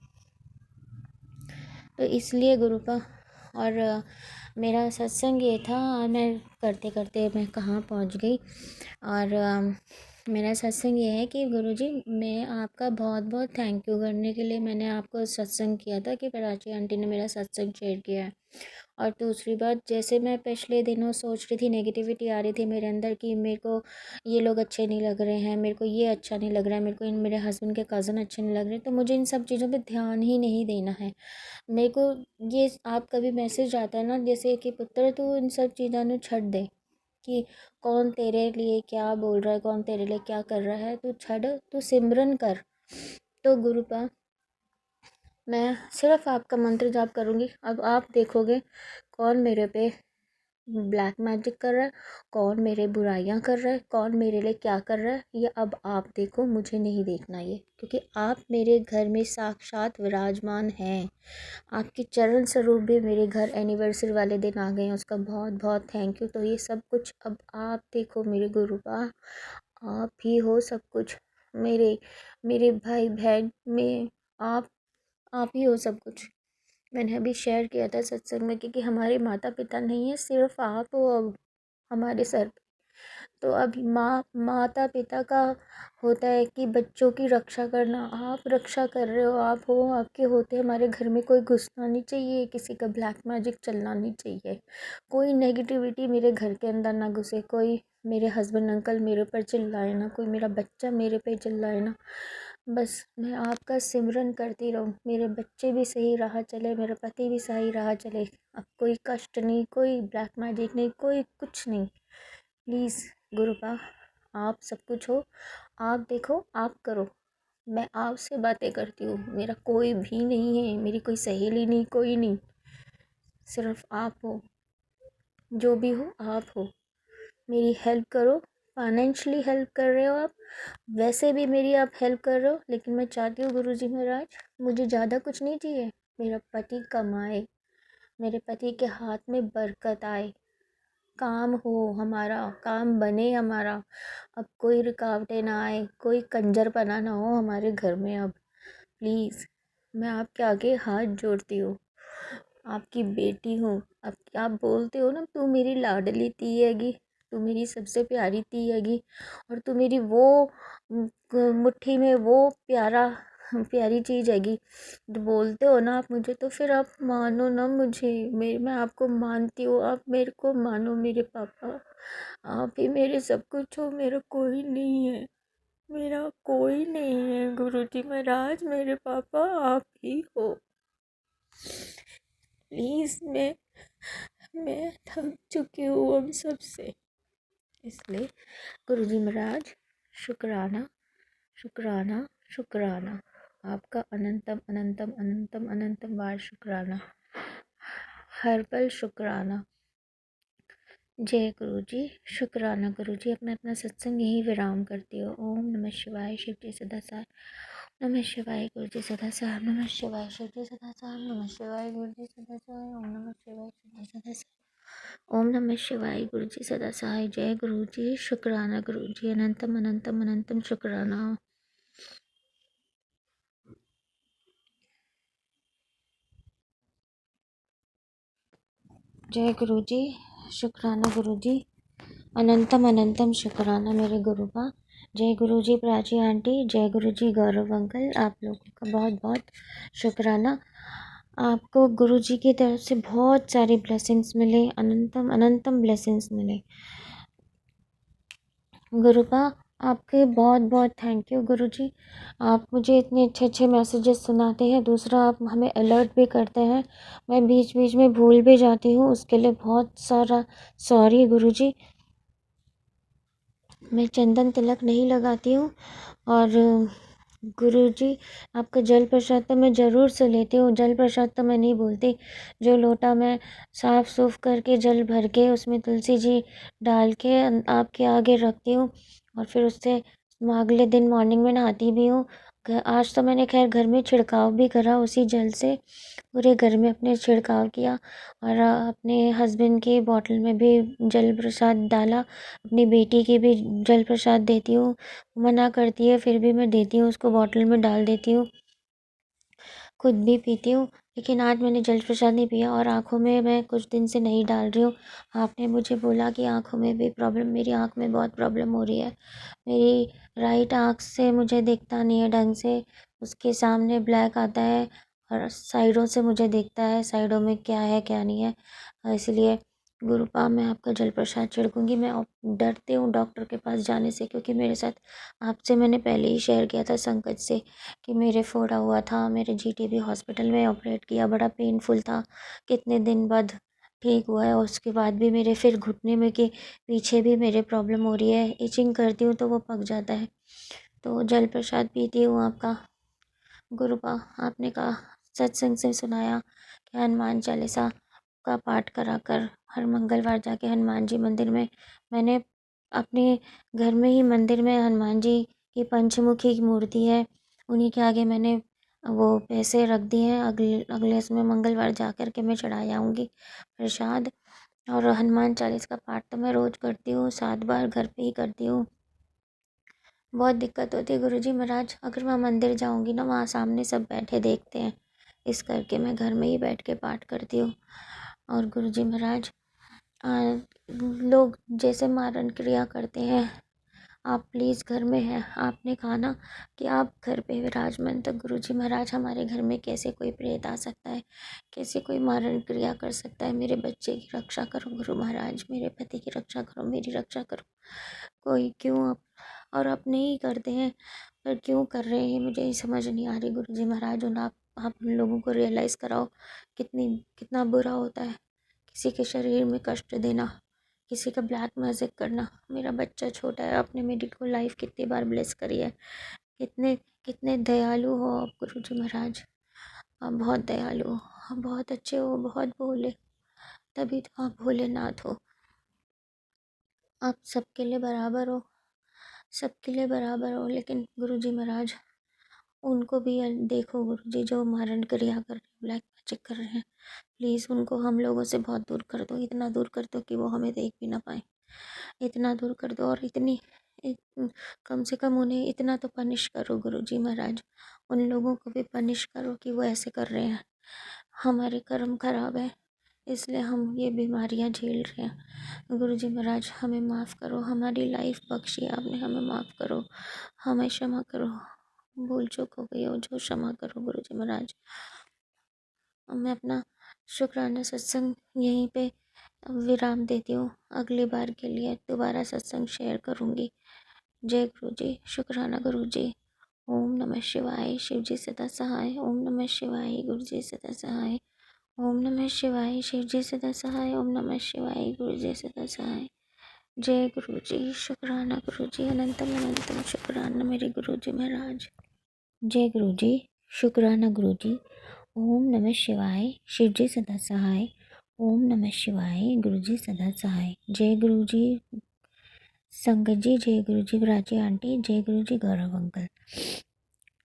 तो इसलिए गुरुपा, और मेरा सत्संग ये था। और मैं करते करते मैं कहाँ पहुँच गई। और मेरा सत्संग ये है कि गुरुजी, मैं आपका बहुत बहुत थैंक यू करने के लिए मैंने आपको सत्संग किया था कि प्राची आंटी ने मेरा सत्संग शेयर किया है। और दूसरी बात, जैसे मैं पिछले दिनों सोच रही थी, नेगेटिविटी आ रही थी मेरे अंदर कि मेरे को ये लोग अच्छे नहीं लग रहे हैं, मेरे को ये अच्छा नहीं लग रहा है, मेरे को मेरे हस्बैंड के कज़न अच्छे नहीं लग रहे, तो मुझे इन सब चीज़ों पे ध्यान ही नहीं देना है। मेरे को ये आप कभी मैसेज आता है ना, जैसे कि पुत्र तू इन सब चीज़ों ਨੂੰ ਛੱਡ दे, कि कौन तेरे लिए क्या बोल रहा है, कौन तेरे लिए क्या कर रहा है, तू छड़, तू सिमरन कर। तो गुरुपा, मैं सिर्फ आपका मंत्र जाप करूँगी। अब आप देखोगे कौन मेरे पे ब्लैक मैजिक कर रहा है, कौन मेरे बुराइयां कर रहा है, कौन मेरे लिए क्या कर रहा है, ये अब आप देखो, मुझे नहीं देखना ये, क्योंकि आप मेरे घर में साक्षात विराजमान हैं। आपके चरण स्वरूप भी मेरे घर एनिवर्सरी वाले दिन आ गए हैं, उसका बहुत बहुत थैंक यू। तो ये सब कुछ अब आप देखो मेरे गुरुबा, आप ही हो सब कुछ। मेरे मेरे भाई बहन में आप आप ही हो सब कुछ। मैंने अभी शेयर किया था सत्संग में कि हमारे माता पिता नहीं है, सिर्फ आप हो अब हमारे सर पे। तो अभी माता पिता का होता है कि बच्चों की रक्षा करना। आप रक्षा कर रहे हो, आप हो, आपके होते हमारे घर में कोई घुसना नहीं चाहिए, किसी का ब्लैक मैजिक चलना नहीं चाहिए, कोई नेगेटिविटी मेरे घर के अंदर ना घुसे, कोई मेरे हस्बैंड अंकल मेरे पर चिल्लाए ना, कोई मेरा बच्चा मेरे पे चिल्लाए ना। बस मैं आपका सिमरन करती रहूँ, मेरे बच्चे भी सही राह चले, मेरा पति भी सही राह चले। अब कोई कष्ट नहीं, कोई ब्लैक मैजिक नहीं, कोई कुछ नहीं। प्लीज़ गुरुपा, आप सब कुछ हो, आप देखो, आप करो। मैं आपसे बातें करती हूँ, मेरा कोई भी नहीं है, मेरी कोई सहेली नहीं, कोई नहीं, सिर्फ आप हो। जो भी हो आप हो। मेरी हेल्प करो, फाइनेंशियली हेल्प कर रहे हो आप, वैसे भी मेरी आप हेल्प कर रहे हो, लेकिन मैं चाहती हूँ गुरुजी महाराज, मुझे ज़्यादा कुछ नहीं चाहिए। मेरा पति कमाए, मेरे पति के हाथ में बरकत आए, काम हो, हमारा काम बने हमारा। अब कोई रुकावटें ना आए, कोई कंजरपना ना हो हमारे घर में। अब प्लीज़ मैं आपके आगे हाथ जोड़ती हूँ, आपकी बेटी हूँ। अब आप बोलते हो ना, तू मेरी लाडली ती हैगी, तू मेरी सबसे प्यारी ती हैगी, और तू मेरी वो मुट्ठी में वो प्यारी चीज़ हैगी। तो बोलते हो ना आप मुझे, तो फिर आप मानो ना मुझे। मैं आपको मानती हूँ, आप मेरे को मानो मेरे पापा। आप ही मेरे सब कुछ हो, मेरा कोई नहीं है, मेरा कोई नहीं है गुरुजी महाराज, मेरे पापा आप ही हो। प्लीज़ मैं थक चुकी हूँ हम सब से, इसलिए गुरुजी महाराज शुक्राना, शुक्राना, शुक्राना। आपका अनंतम अनंतम अनंतम अनंतम बार शुक्राना, हर पल शुक्राना। जय गुरु जी, शुक्राना गुरु जी। अपना अपना सत्संग यही विराम करती हो। ओम नमः शिवाय, शिव जी सदा सार, नमः शिवाय गुरु जी सदा सार, नमः शिवाय शिव जी सदा सार, नमः शिवाय गुरु जी सदा सार, ओम नमः शिवाय शिव जी सदा सार, ओम नमः शिवाय गुरु जी सदा सार। जय गुरु जी, शुक्राना गुरु जी, अनंतम अनंतम अनंतम शुक्राना। जय गुरु जी, शुक्राना गुरु जी, अनंतम अनंतम शुक्राना मेरे गुरुपा। जय गुरु जी प्राची आंटी, जय गुरु जी गौरव अंकल, आप लोगों का बहुत बहुत शुक्राना। आपको गुरु जी की तरफ से बहुत सारी ब्लेसिंग्स मिले, अनंतम अनंतम ब्लेसिंग्स मिले गुरुपा। आपके बहुत बहुत थैंक यू गुरु जी। आप मुझे इतने अच्छे अच्छे मैसेजेस सुनाते हैं, दूसरा आप हमें अलर्ट भी करते हैं। मैं बीच बीच में भूल भी जाती हूँ, उसके लिए बहुत सारा सॉरी गुरु जी। मैं चंदन तिलक नहीं लगाती हूँ, और गुरुजी आपका जल प्रसाद तो मैं ज़रूर से लेती हूँ, जल प्रसाद तो मैं नहीं बोलती। जो लोटा मैं साफ़ सूफ करके जल भर के उसमें तुलसी जी डाल के आपके आगे रखती हूँ, और फिर उससे अगले दिन मॉर्निंग में नहाती भी हूँ। आज तो मैंने खैर घर में छिड़काव भी करा उसी जल से, पूरे घर में अपने छिड़काव किया, और अपने हस्बैंड के बॉटल में भी जल प्रसाद डाला। अपनी बेटी की भी जल प्रसाद देती हूँ, मना करती है फिर भी मैं देती हूँ उसको, बॉटल में डाल देती हूँ, खुद भी पीती हूँ। लेकिन आज मैंने जल प्रसाद नहीं पिया, और आँखों में मैं कुछ दिन से नहीं डाल रही हूँ। आपने मुझे बोला कि आँखों में भी प्रॉब्लम, मेरी आँख में बहुत प्रॉब्लम हो रही है। मेरी राइट आँख से मुझे दिखता नहीं है ढंग से, उसके सामने ब्लैक आता है, और साइडों से मुझे दिखता है, साइडों में क्या है क्या नहीं है। इसलिए गुरुपा मैं आपका जल प्रसाद छिड़कूँगी। मैं डरती हूँ डॉक्टर के पास जाने से, क्योंकि मेरे साथ आपसे मैंने पहले ही शेयर किया था संकट से कि मेरे फोड़ा हुआ था, मेरे जीटीबी हॉस्पिटल में ऑपरेट किया, बड़ा पेनफुल था, कितने दिन बाद ठीक हुआ है। उसके बाद भी मेरे फिर घुटने में के पीछे भी मेरे प्रॉब्लम हो रही है, इचिंग करती हूँ तो वो पक जाता है। तो जल प्रसाद पीती हूँ आपका गुरुपा। आपने कहा, सत्संग से सुनाया कि हनुमान चालीसा का पाठ कराकर हर मंगलवार जाके हनुमान जी मंदिर में, मैंने अपने घर में ही मंदिर में हनुमान जी की पंचमुखी की मूर्ति है, उन्हीं के आगे मैंने वो पैसे रख दिए हैं। अगले अगले इसमें मंगलवार जा कर के मैं चढ़ा आऊँगी प्रसाद। और हनुमान चालीस का पाठ तो मैं रोज़ करती हूँ, 7 बार घर पे ही करती हूँ। बहुत दिक्कत होती है गुरुजी महाराज, अगर मैं मंदिर जाऊंगी ना, वहाँ सामने सब बैठे देखते हैं, इस करके मैं घर में ही बैठ के पाठ करती हूँ। और गुरुजी महाराज लोग जैसे मारण क्रिया करते हैं, आप प्लीज़ घर में हैं, आपने कहा ना कि आप घर पे विराजमान, तो गुरुजी महाराज हमारे घर में कैसे कोई प्रेत आ सकता है, कैसे कोई मारण क्रिया कर सकता है। मेरे बच्चे की रक्षा करो गुरु महाराज, मेरे पति की रक्षा करो, मेरी रक्षा करो। कोई क्यों और अपने ही करते हैं, पर क्यों कर रहे हैं मुझे ही समझ नहीं आ रही गुरुजी महाराज। उन आप उन लोगों को रियलाइज़ कराओ कितना बुरा होता है किसी के शरीर में कष्ट देना, किसी का ब्लैक मैजिक करना। मेरा बच्चा छोटा है, आपने मेरी को लाइफ कितनी बार ब्लेस करी है। कितने कितने दयालु हो आप गुरुजी महाराज, आप बहुत दयालु हो, आप बहुत अच्छे हो, बहुत भोले, तभी तो आप भोलेनाथ हो। आप सबके लिए बराबर हो, सबके लिए बराबर हो। लेकिन गुरुजी महाराज उनको भी देखो गुरुजी, जो मारण क्रिया कर रहे हैं, ब्लैक मैजिक कर रहे हैं, प्लीज़ उनको हम लोगों से बहुत दूर कर दो, इतना दूर कर दो कि वो हमें देख भी ना पाए, इतना दूर कर दो। और कम से कम उन्हें इतना तो पनिश करो गुरुजी महाराज, उन लोगों को भी पनिश करो कि वो ऐसे कर रहे हैं। हमारे कर्म खराब है, इसलिए हम ये बीमारियां झेल रहे हैं। गुरुजी महाराज हमें माफ़ करो, हमारी लाइफ बख्शी आपने, हमें माफ़ करो, हमें क्षमा करो, भूल चूक हो गई हो जो क्षमा करो गुरुजी महाराज। मैं अपना शुक्राना सत्संग यहीं पे विराम देती हूँ, अगली बार के लिए दोबारा सत्संग शेयर करूँगी। जय गुरु जी, शुक्राना गुरु जी। ओम नमः शिवाय, शिव जी सदा सहाय। ओम नमः शिवाय, गुरु जी सदा सहाय। ओम नमः शिवाय, शिव जी सदा सहाय। ओम नमः शिवाय, गुरु जी सदा सहाय। जय गुरु जी, शुक्राना गुरु जी, अनंतम अनंतम शुक्राना मेरे गुरु जी महाराज। जय गुरु जी, शुक्राना गुरु जी। ओम नमः शिवाय, शिव जी सदा सहाय। ओम नमः शिवाय, गुरु जी सदा सहाय। जय गुरु जी संगत जी, जय गुरु जी प्राची आंटी, जय गुरु जी गौरव अंकल।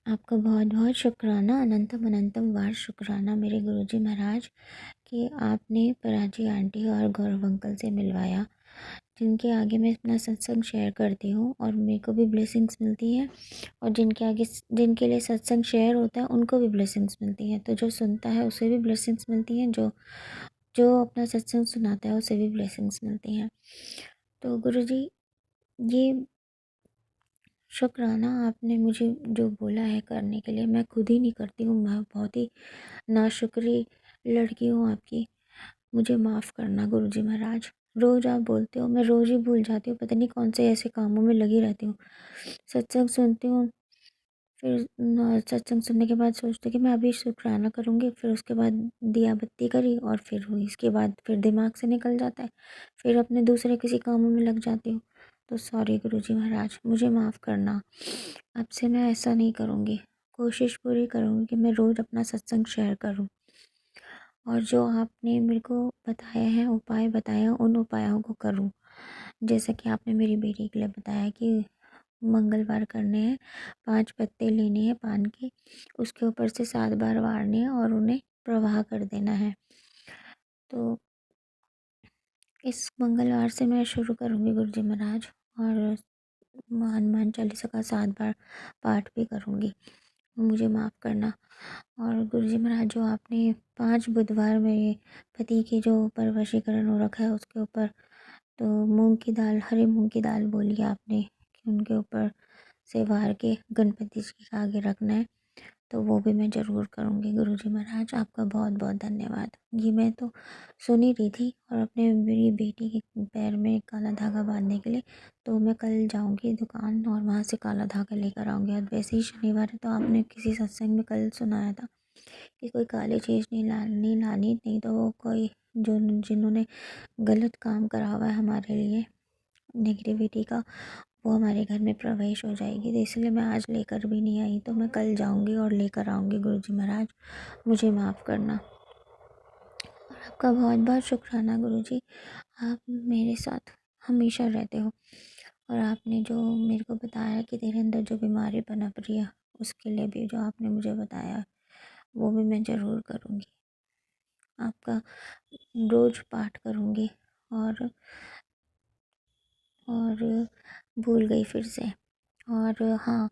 आपका बहुत बहुत शुक्राना, अनंतम अनंतम वार शुक्राना मेरे गुरु जी महाराज कि आपने प्राची आंटी और गौरव अंकल से मिलवाया, जिनके आगे मैं अपना सत्संग शेयर करती हूँ और मेरे को भी ब्लेसिंग्स मिलती हैं, और जिनके लिए सत्संग शेयर होता है उनको भी ब्लेसिंग्स मिलती हैं। तो जो सुनता है उसे भी ब्लेसिंग्स मिलती हैं, जो जो अपना सत्संग सुनाता है उसे भी ब्लेसिंग्स मिलती हैं। तो गुरुजी ये शुक्राना आपने मुझे जो बोला है करने के लिए, मैं खुद ही नहीं करती हूँ, मैं बहुत ही नाशुक्री लड़की हूँ आपकी, मुझे माफ़ करना गुरुजी महाराज। रोज़ आप बोलते हो, मैं रोज़ ही भूल जाती हूँ, पता नहीं कौन से ऐसे कामों में लगी रहती हूँ। सत्संग सुनती हूँ, फिर सत्संग सुनने के बाद सोचती कि मैं अभी शुक्राना करूँगी, फिर उसके बाद दिया बत्ती करी और फिर हुई, इसके बाद फिर दिमाग से निकल जाता है, फिर अपने दूसरे किसी कामों में लग जाती हूँ। तो सॉरी गुरुजी महाराज, मुझे माफ़ करना, अब से मैं ऐसा नहीं करूँगी, कोशिश पूरी करूँगी कि मैं रोज़ अपना सत्संग शेयर करूँ, और जो आपने मेरे को बताया है, उपाय बताए हैं, उन उपायों को करूँ। जैसे कि आपने मेरी बेटी के लिए बताया कि मंगलवार करने हैं, 5 पत्ते लेने हैं पान के, उसके ऊपर से 7 बार वारने हैं और उन्हें प्रवाह कर देना है। तो इस मंगलवार से मैं शुरू करूँगी गुरुजी महाराज, और हनुमान चालीसा का 7 बार पाठ भी करूँगी, मुझे माफ़ करना। और गुरुजी महाराज जो आपने 5 बुधवार मेरे पति के जो ऊपर वशीकरण हो रखा है उसके ऊपर, तो मूंग की दाल, हरी मूंग की दाल बोली आपने कि उनके ऊपर से वार के गणपति जी के आगे रखना है, तो वो भी मैं ज़रूर करूँगी गुरुजी महाराज। आपका बहुत बहुत धन्यवाद। ये मैं तो सुन ही रही थी, और अपने मेरी बेटी के पैर में काला धागा बांधने के लिए, तो मैं कल जाऊँगी दुकान और वहाँ से काला धागा लेकर आऊँगी। आज वैसे ही शनिवार है, तो आपने किसी सत्संग में कल सुनाया था कि कोई काली चीज़ नहीं लानी, नहीं तो वो कोई जो जिन्होंने गलत काम करा हुआ है हमारे लिए, नेगेटिविटी का, वो हमारे घर में प्रवेश हो जाएगी। तो इसलिए मैं आज लेकर भी नहीं आई, तो मैं कल जाऊंगी और लेकर आऊँगी गुरुजी महाराज, मुझे माफ़ करना। और आपका बहुत बहुत शुक्राना गुरुजी, आप मेरे साथ हमेशा रहते हो, और आपने जो मेरे को बताया कि तेरे अंदर जो बीमारी पनप रही है, उसके लिए भी जो आपने मुझे बताया वो भी मैं ज़रूर करूँगी, आपका रोज़ पाठ करूँगी। और और भूल गई फिर से, और हाँ,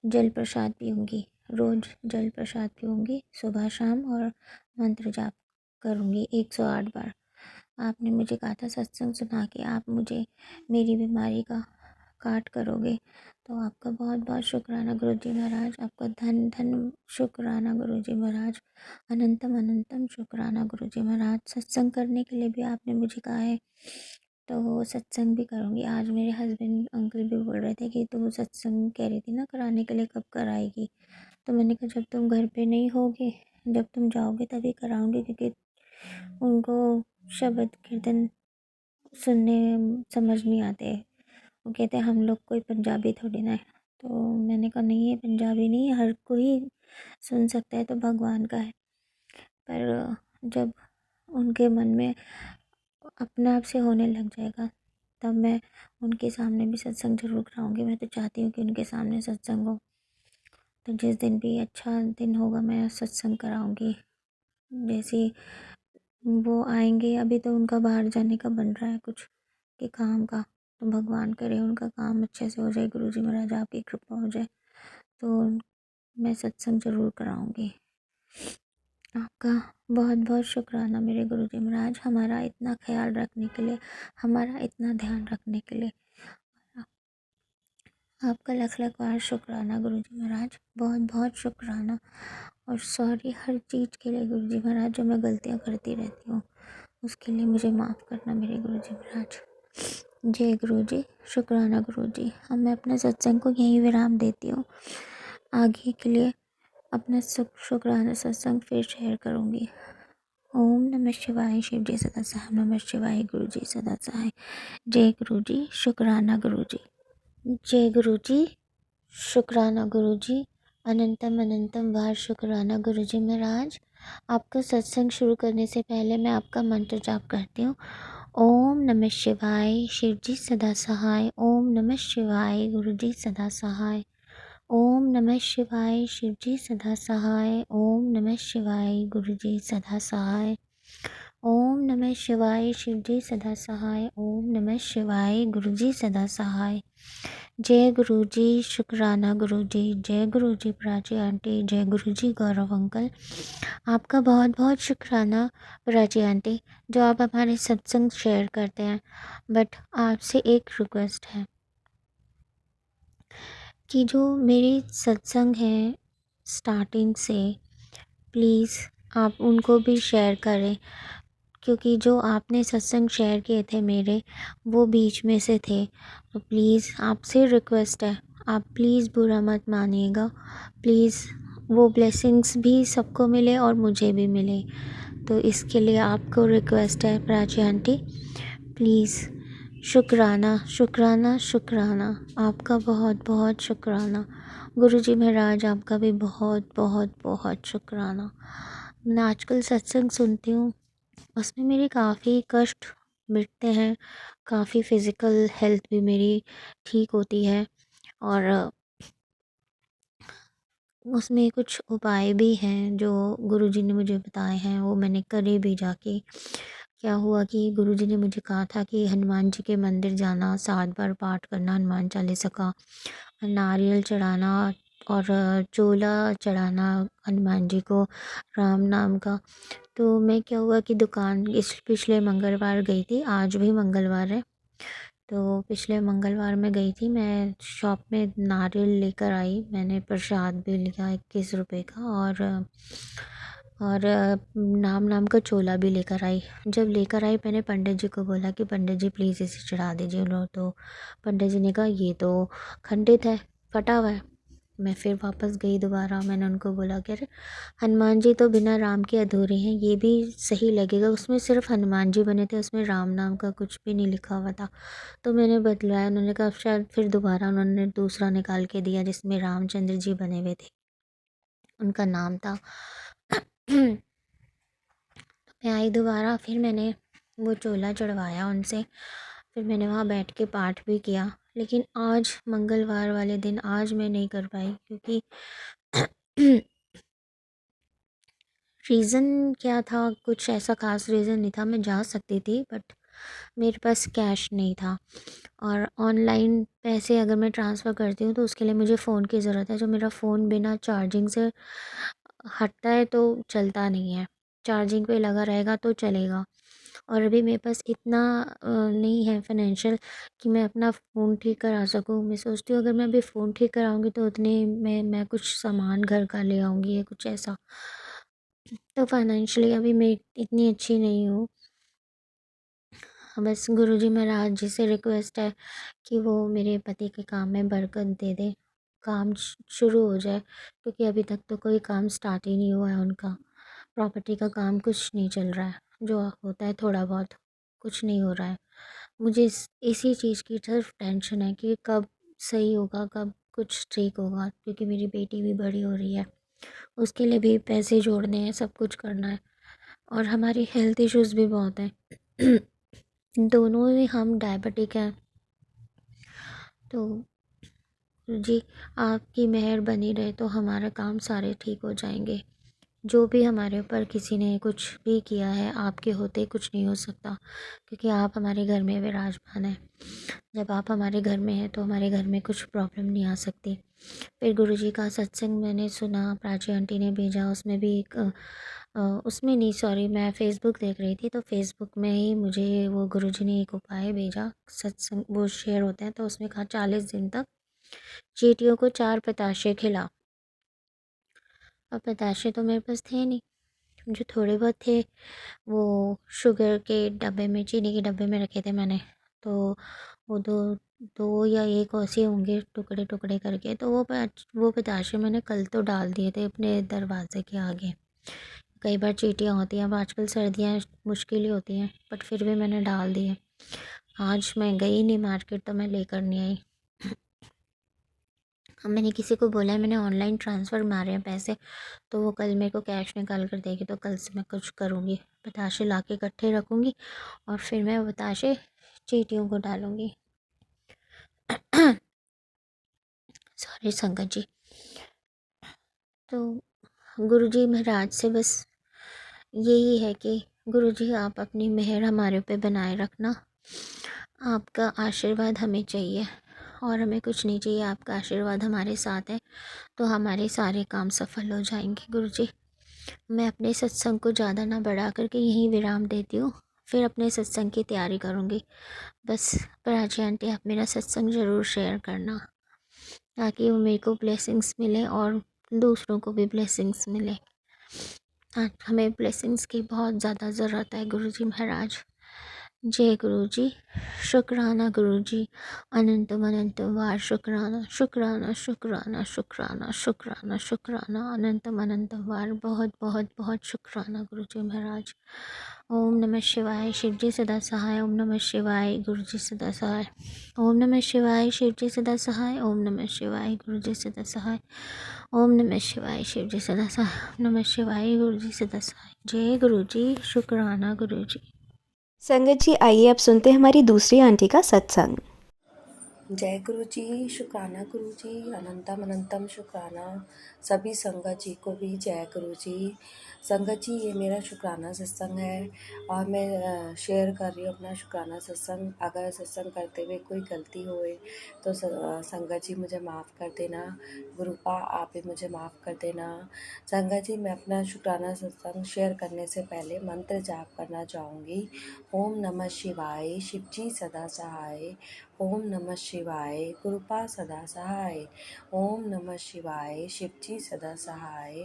जल प्रसाद पीऊँगी, रोज़ जल प्रसाद पीऊँगी सुबह शाम, और मंत्र जाप करूँगी 108 बार। आपने मुझे कहा था सत्संग सुना के आप मुझे मेरी बीमारी का काट करोगे। तो आपका बहुत बहुत शुक्राना गुरुजी महाराज, आपका धन धन शुक्राना गुरुजी महाराज, अनंतम अनंतम शुक्राना गुरुजी महाराज। सत्संग करने के लिए भी आपने मुझे कहा है, तो सत्संग भी करूँगी। आज मेरे हस्बैंड अंकल भी बोल रहे थे कि तू सत्संग कह रही थी ना कराने के लिए, कब कराएगी। तो मैंने कहा जब तुम घर पे नहीं होगे, जब तुम जाओगे तभी कराऊंगी, क्योंकि उनको शब्द कीर्तन सुनने समझ नहीं आते। वो कहते हैं हम लोग कोई पंजाबी थोड़ी ना है। तो मैंने कहा नहीं, ये पंजाबी नहीं, हर कोई सुन सकता है, तो भगवान का है। पर जब उनके मन में अपने आप से होने लग जाएगा, तब मैं उनके सामने भी सत्संग जरूर कराऊंगी। मैं तो चाहती हूँ कि उनके सामने सत्संग हो, तो जिस दिन भी अच्छा दिन होगा मैं सत्संग कराऊंगी। जैसे वो आएंगे, अभी तो उनका बाहर जाने का बन रहा है कुछ के काम का, तो भगवान करे उनका काम अच्छे से हो जाए, गुरुजी महाराज आपकी कृपा हो जाए, तो मैं सत्संग जरूर कराऊंगी। आपका बहुत बहुत शुक्राना मेरे गुरुजी महाराज, हमारा इतना ख्याल रखने के लिए, हमारा इतना ध्यान रखने के लिए। आपका लख लख बार शुक्राना गुरुजी महाराज, बहुत बहुत शुक्राना। और सॉरी हर चीज़ के लिए गुरुजी महाराज, जो मैं गलतियाँ करती रहती हूँ उसके लिए मुझे माफ़ करना मेरे गुरुजी महाराज। जय गुरुजी, शुक्राना गुरुजी। अब मैं अपने सत्संग को यहीं विराम देती हूँ। आगे के लिए अपना शुक्राना सत्संग फिर शेयर करूँगी। ओम नमः शिवाय, शिव जी सदा सहाय, नमः शिवाय, गुरु जी सदा सहाय। जय गुरु जी, शुक्राना गुरु जी। जय गुरु जी, शुक्राना गुरु जी, अनंतम अनंतम बार शुक्राना गुरु जी महाराज। आपका सत्संग शुरू करने से पहले मैं आपका मंत्र जाप करती हूँ। ओम नमः शिवाय, शिव जी सदा सहाय। ओम नमः शिवाय, गुरु जी सदा सहाय। ओम नमः शिवाय, शिव जी सदा सहाय। ओम नमः शिवाय, गुरु जी सदा सहाय। ओम नमः शिवाय, शिव जी सदा सहाय। ओम नमः शिवाय, गुरु जी सदा सहाय। जय गुरु जी, शुक्राना गुरु जी। जय गुरु जी प्राची आंटी। जय गुरु जी गौरव अंकल। आपका बहुत बहुत शुक्राना प्राची आंटी, जो आप हमारे सत्संग शेयर करते हैं। बट आपसे एक रिक्वेस्ट है कि जो मेरी सत्संग है स्टार्टिंग से, प्लीज़ आप उनको भी शेयर करें, क्योंकि जो आपने सत्संग शेयर किए थे मेरे, वो बीच में से थे। तो प्लीज़ आपसे रिक्वेस्ट है, आप प्लीज़ बुरा मत मानिएगा। प्लीज़ वो ब्लेसिंग्स भी सबको मिले और मुझे भी मिले। तो इसके लिए आपको रिक्वेस्ट है प्राची आंटी, प्लीज़। शुक्राना शुक्राना शुक्राना, आपका बहुत बहुत शुक्राना। गुरुजी महाराज आपका भी बहुत बहुत बहुत शुक्राना। मैं आजकल सत्संग सुनती हूँ, उसमें मेरे काफ़ी कष्ट मिटते हैं, काफ़ी फ़िज़िकल हेल्थ भी मेरी ठीक होती है, और उसमें कुछ उपाय भी हैं जो गुरुजी ने मुझे बताए हैं, वो मैंने करे भी जाके। क्या हुआ कि गुरुजी ने मुझे कहा था कि हनुमान जी के मंदिर जाना, 7 बार पाठ करना हनुमान चालीसा का, नारियल चढ़ाना और चोला चढ़ाना हनुमान जी को राम नाम का। तो मैं क्या हुआ कि दुकान इस पिछले मंगलवार गई थी, आज भी मंगलवार है, तो पिछले मंगलवार मैं गई थी, मैं शॉप में नारियल लेकर आई, मैंने प्रसाद भी लिया 21 रुपए का, और नाम नाम का चोला भी लेकर आई। जब लेकर आई मैंने पंडित जी को बोला कि पंडित जी प्लीज़ इसे चढ़ा दीजिए लो, तो पंडित जी ने कहा ये तो खंडित है, फटा हुआ है। मैं फिर वापस गई दोबारा, मैंने उनको बोला कि अरे हनुमान जी तो बिना राम के अधूरे हैं, ये भी सही लगेगा, उसमें सिर्फ हनुमान जी बने थे, उसमें राम नाम का कुछ भी नहीं लिखा हुआ था। तो मैंने बदलवाया, उन्होंने कहा शायद, फिर दोबारा उन्होंने दूसरा निकाल के दिया जिसमें रामचंद्र जी बने हुए थे, उनका नाम था। मैं आई दोबारा, फिर मैंने वो चोला चढ़वाया उनसे, फिर मैंने वहाँ बैठ के पाठ भी किया। लेकिन आज मंगलवार वाले दिन आज मैं नहीं कर पाई, क्योंकि रीज़न क्या था, कुछ ऐसा ख़ास रीज़न नहीं था, मैं जा सकती थी बट मेरे पास कैश नहीं था, और ऑनलाइन पैसे अगर मैं ट्रांसफ़र करती हूँ तो उसके लिए मुझे फ़ोन की ज़रूरत है, जो मेरा फ़ोन बिना चार्जिंग से हटता है तो चलता नहीं है, चार्जिंग पे लगा रहेगा तो चलेगा। और अभी मेरे पास इतना नहीं है फाइनेंशियल कि मैं अपना फ़ोन ठीक करा सकूँ। मैं सोचती हूँ अगर मैं अभी फ़ोन ठीक कराऊँगी तो उतने में मैं कुछ सामान घर का ले आऊँगी या कुछ ऐसा। तो फाइनेंशियली अभी मैं इतनी अच्छी नहीं हूँ। बस गुरुजी महाराज जी से रिक्वेस्ट है कि वो मेरे पति के काम में बरकत दे दे, काम शुरू हो जाए, क्योंकि अभी तक तो कोई काम स्टार्ट ही नहीं हुआ है उनका। प्रॉपर्टी का काम कुछ नहीं चल रहा है, जो होता है थोड़ा बहुत, कुछ नहीं हो रहा है। मुझे इसी चीज़ की सिर्फ टेंशन है कि कब सही होगा, कब कुछ ठीक होगा, क्योंकि मेरी बेटी भी बड़ी हो रही है, उसके लिए भी पैसे जोड़ने हैं, सब कुछ करना है, और हमारी हेल्थ इश्यूज़ भी बहुत हैं। दोनों ही हम डायबिटिक हैं। तो जी, आपकी मेहर बनी रहे तो हमारे काम सारे ठीक हो जाएंगे। जो भी हमारे ऊपर किसी ने कुछ भी किया है, आपके होते कुछ नहीं हो सकता, क्योंकि आप हमारे घर में विराजमान हैं। जब आप हमारे घर में हैं तो हमारे घर में कुछ प्रॉब्लम नहीं आ सकती। फिर गुरुजी का सत्संग मैंने सुना, प्राची आंटी ने भेजा, उसमें भी एक उसमें नहीं, सॉरी, मैं फ़ेसबुक देख रही थी तो फ़ेसबुक में ही मुझे वो गुरुजी ने एक उपाय भेजा, सत्संग वो शेयर होते हैं, तो उसमें कहा 40 दिन तक चींटियों को 4 पताशे खिला। अब पताशे तो मेरे पास थे नहीं, जो थोड़े बहुत थे वो शुगर के डब्बे में, चीनी के डब्बे में रखे थे मैंने। तो वो दो दो या एक ऐसे होंगे टुकड़े टुकड़े करके, तो वो पताशे मैंने कल तो डाल दिए थे अपने दरवाजे के आगे। कई बार चींटियाँ होती हैं, अब आजकल सर्दियाँ मुश्किल ही होती हैं, बट फिर भी मैंने डाल दिए। आज मैं गई नहीं मार्केट तो मैं लेकर नहीं आई। अब मैंने किसी को बोला है, मैंने ऑनलाइन ट्रांसफ़र मारे हैं पैसे, तो वो कल मेरे को कैश निकाल कर देगी, तो कल से मैं कुछ करूँगी, बताशे ला के इकट्ठे रखूँगी और फिर मैं बताशे चींटियों को डालूँगी। सॉरी संगत जी। तो गुरुजी महाराज से बस यही है कि गुरुजी आप अपनी मेहर हमारे पे बनाए रखना, आपका आशीर्वाद हमें चाहिए और हमें कुछ नहीं चाहिए, आपका आशीर्वाद हमारे साथ है तो हमारे सारे काम सफल हो जाएंगे गुरुजी। मैं अपने सत्संग को ज़्यादा ना बढ़ा करके यहीं विराम देती हूँ, फिर अपने सत्संग की तैयारी करूँगी। बस प्राची आंटी आप मेरा सत्संग ज़रूर शेयर करना, ताकि वो मेरे को ब्लेसिंग्स मिले और दूसरों को भी ब्लेसिंग्स मिले। हमें ब्लेसिंग्स की बहुत ज़्यादा ज़रूरत है गुरुजी महाराज। जय गुरुजी। शुक्राना गुरुजी, अनंतम अनंतम वार शुक्राना, शुक्राना शुक्राना शुक्राना शुक्राना शुक्राना, अनंतम अनंतम वार बहुत बहुत बहुत शुक्राना गुरुजी महाराज। ओम नमः शिवाय, शिवजी सदा सहाय। ओम नमः शिवाय, गुरुजी सदा सहाय। ओम नमः शिवाय, शिवजी सदा सहाय। ओम नमः शिवाय, गुरुजी सदा सहाय। ओम नमः शिवाय, शिवजी सदा सहाय। ओम नमः शिवाय, गुरुजी सदा सहाय। जय गुरुजी। शुक्राना गुरुजी। संगत जी, आइए अब सुनते हैं हमारी दूसरी आंटी का सत्संग। जय गुरु जी, शुक्राना गुरु जी, अनंतम अनंतम शुक्राना। सभी संगत जी को भी जय गुरु जी। संगत जी, ये मेरा शुक्राना सत्संग है और मैं शेयर कर रही हूँ अपना शुक्राना सत्संग। अगर सत्संग करते हुए कोई गलती होए तो संगत जी मुझे माफ़ कर देना। गुरुपा आप भी मुझे माफ़ कर देना। संगत जी, मैं अपना शुक्राना सत्संग शेयर करने से पहले मंत्र जाप करना चाहूँगी। ओम नमः शिवाय, शिवजी सदा सहाय। ओम नमः शिवाय, कृपा सदा सहाय। ओम नमः शिवाय, शिवजी सदा सहाय।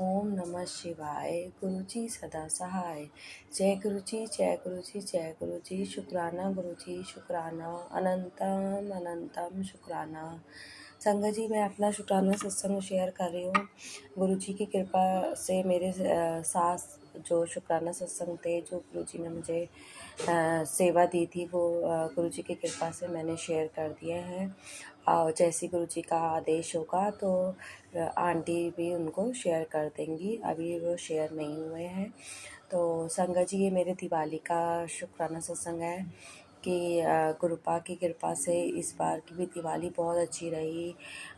ओम नमः शिवाय, गुरुजी सदा सहाय। जय गुरुजी, जय गुरुजी, जय गुरुजी। शुक्राना गुरुजी, शुक्राना, अनंतम अनंतम शुक्राना। संगत जी, मैं अपना शुक्राना सत्संग शेयर कर रही हूँ। गुरुजी की कृपा से मेरे सास जो शुक्राना सत्संग थे, जो गुरुजी ने मुझे सेवा दी थी, वो गुरुजी की कृपा से मैंने शेयर कर दिए हैं। और जैसे गुरुजी का आदेश होगा तो आंटी भी उनको शेयर कर देंगी, अभी वो शेयर नहीं हुए हैं। तो संगत जी, ये मेरे दिवाली का शुक्राना सत्संग है कि गुरुपा की कृपा से इस बार की भी दिवाली बहुत अच्छी रही,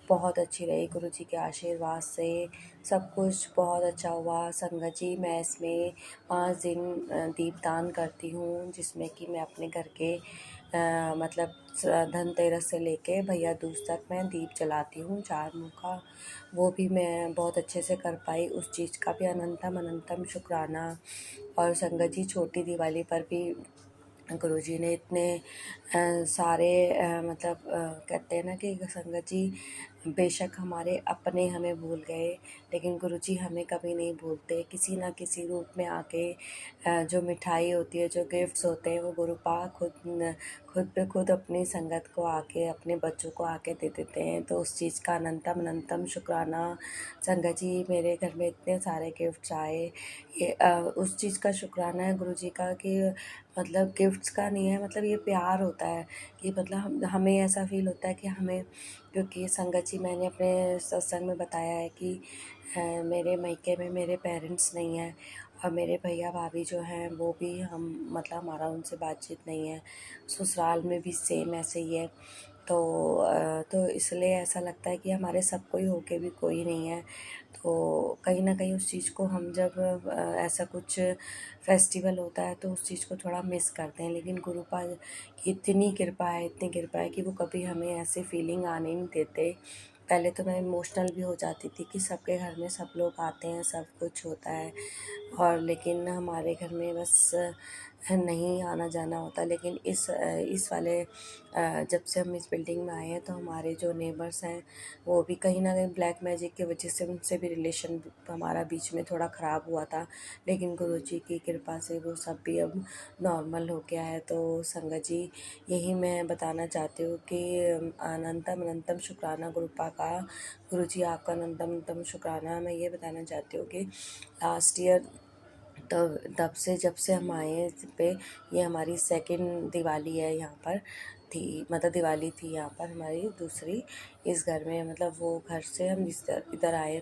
बहुत अच्छी रही। गुरुजी के आशीर्वाद से सब कुछ बहुत अच्छा हुआ। संगत जी, मैं इसमें 5 दिन दीपदान करती हूँ, जिसमें कि मैं अपने घर के मतलब धनतेरस से लेके भैया दूज तक मैं दीप जलाती हूँ 4 मुँह का। वो भी मैं बहुत अच्छे से कर पाई, उस चीज़ का भी अनंतम अनंतम शुक्राना। और संगत जी छोटी दिवाली पर भी गुरुजी ने इतने सारे मतलब कहते हैं ना कि संगत जी बेशक हमारे अपने हमें भूल गए, लेकिन गुरुजी हमें कभी नहीं भूलते। किसी ना किसी रूप में आके जो मिठाई होती है, जो गिफ्ट्स होते हैं, वो गुरु पाक खुद पे खुद अपनी संगत को आके, अपने बच्चों को आके दे देते हैं। तो उस चीज़ का अनंतम अनंतम शुक्राना। संगत जी मेरे घर में इतने सारे गिफ्ट्स आए, ये उस चीज़ का शुक्राना है गुरुजी का कि मतलब गिफ्ट्स का नहीं है, मतलब ये प्यार होता है कि मतलब हमें ऐसा फील होता है कि हमें, क्योंकि संगत जी मैंने अपने सत्संग में बताया है कि मेरे मायके में मेरे पेरेंट्स नहीं हैं, और मेरे भैया भाभी जो हैं वो भी हम मतलब हमारा उनसे बातचीत नहीं है। ससुराल में भी सेम ऐसे ही है। तो इसलिए ऐसा लगता है कि हमारे सब कोई होके भी कोई नहीं है। तो कहीं ना कहीं उस चीज़ को हम जब ऐसा कुछ फेस्टिवल होता है तो उस चीज़ को थोड़ा मिस करते हैं। लेकिन गुरुपा की इतनी कृपा है, इतनी कृपा है कि वो कभी हमें ऐसे फीलिंग आने नहीं देते। पहले तो मैं इमोशनल भी हो जाती थी कि सबके घर में सब लोग आते हैं, सब कुछ होता है, और लेकिन हमारे घर में बस नहीं आना जाना होता। लेकिन इस वाले जब से हम इस बिल्डिंग में आए हैं तो हमारे जो नेबर्स हैं वो भी कहीं ना कहीं ब्लैक मैजिक की वजह से उनसे भी रिलेशन हमारा बीच में थोड़ा ख़राब हुआ था, लेकिन गुरुजी की कृपा से वो सब भी अब नॉर्मल हो गया है। तो संगत जी यही मैं बताना चाहती हूँ कि अनंतम अनंतम शुक्राना गुरुपा का। गुरुजी आपका अनंतम अनंतम शुक्राना। मैं ये बताना चाहती हूँ कि लास्ट ईयर तब से जब से हम आए हैं इस पे, ये हमारी सेकंड दिवाली है यहाँ पर थी, मतलब दिवाली थी यहाँ पर हमारी दूसरी इस घर में। मतलब वो घर से हम इधर आए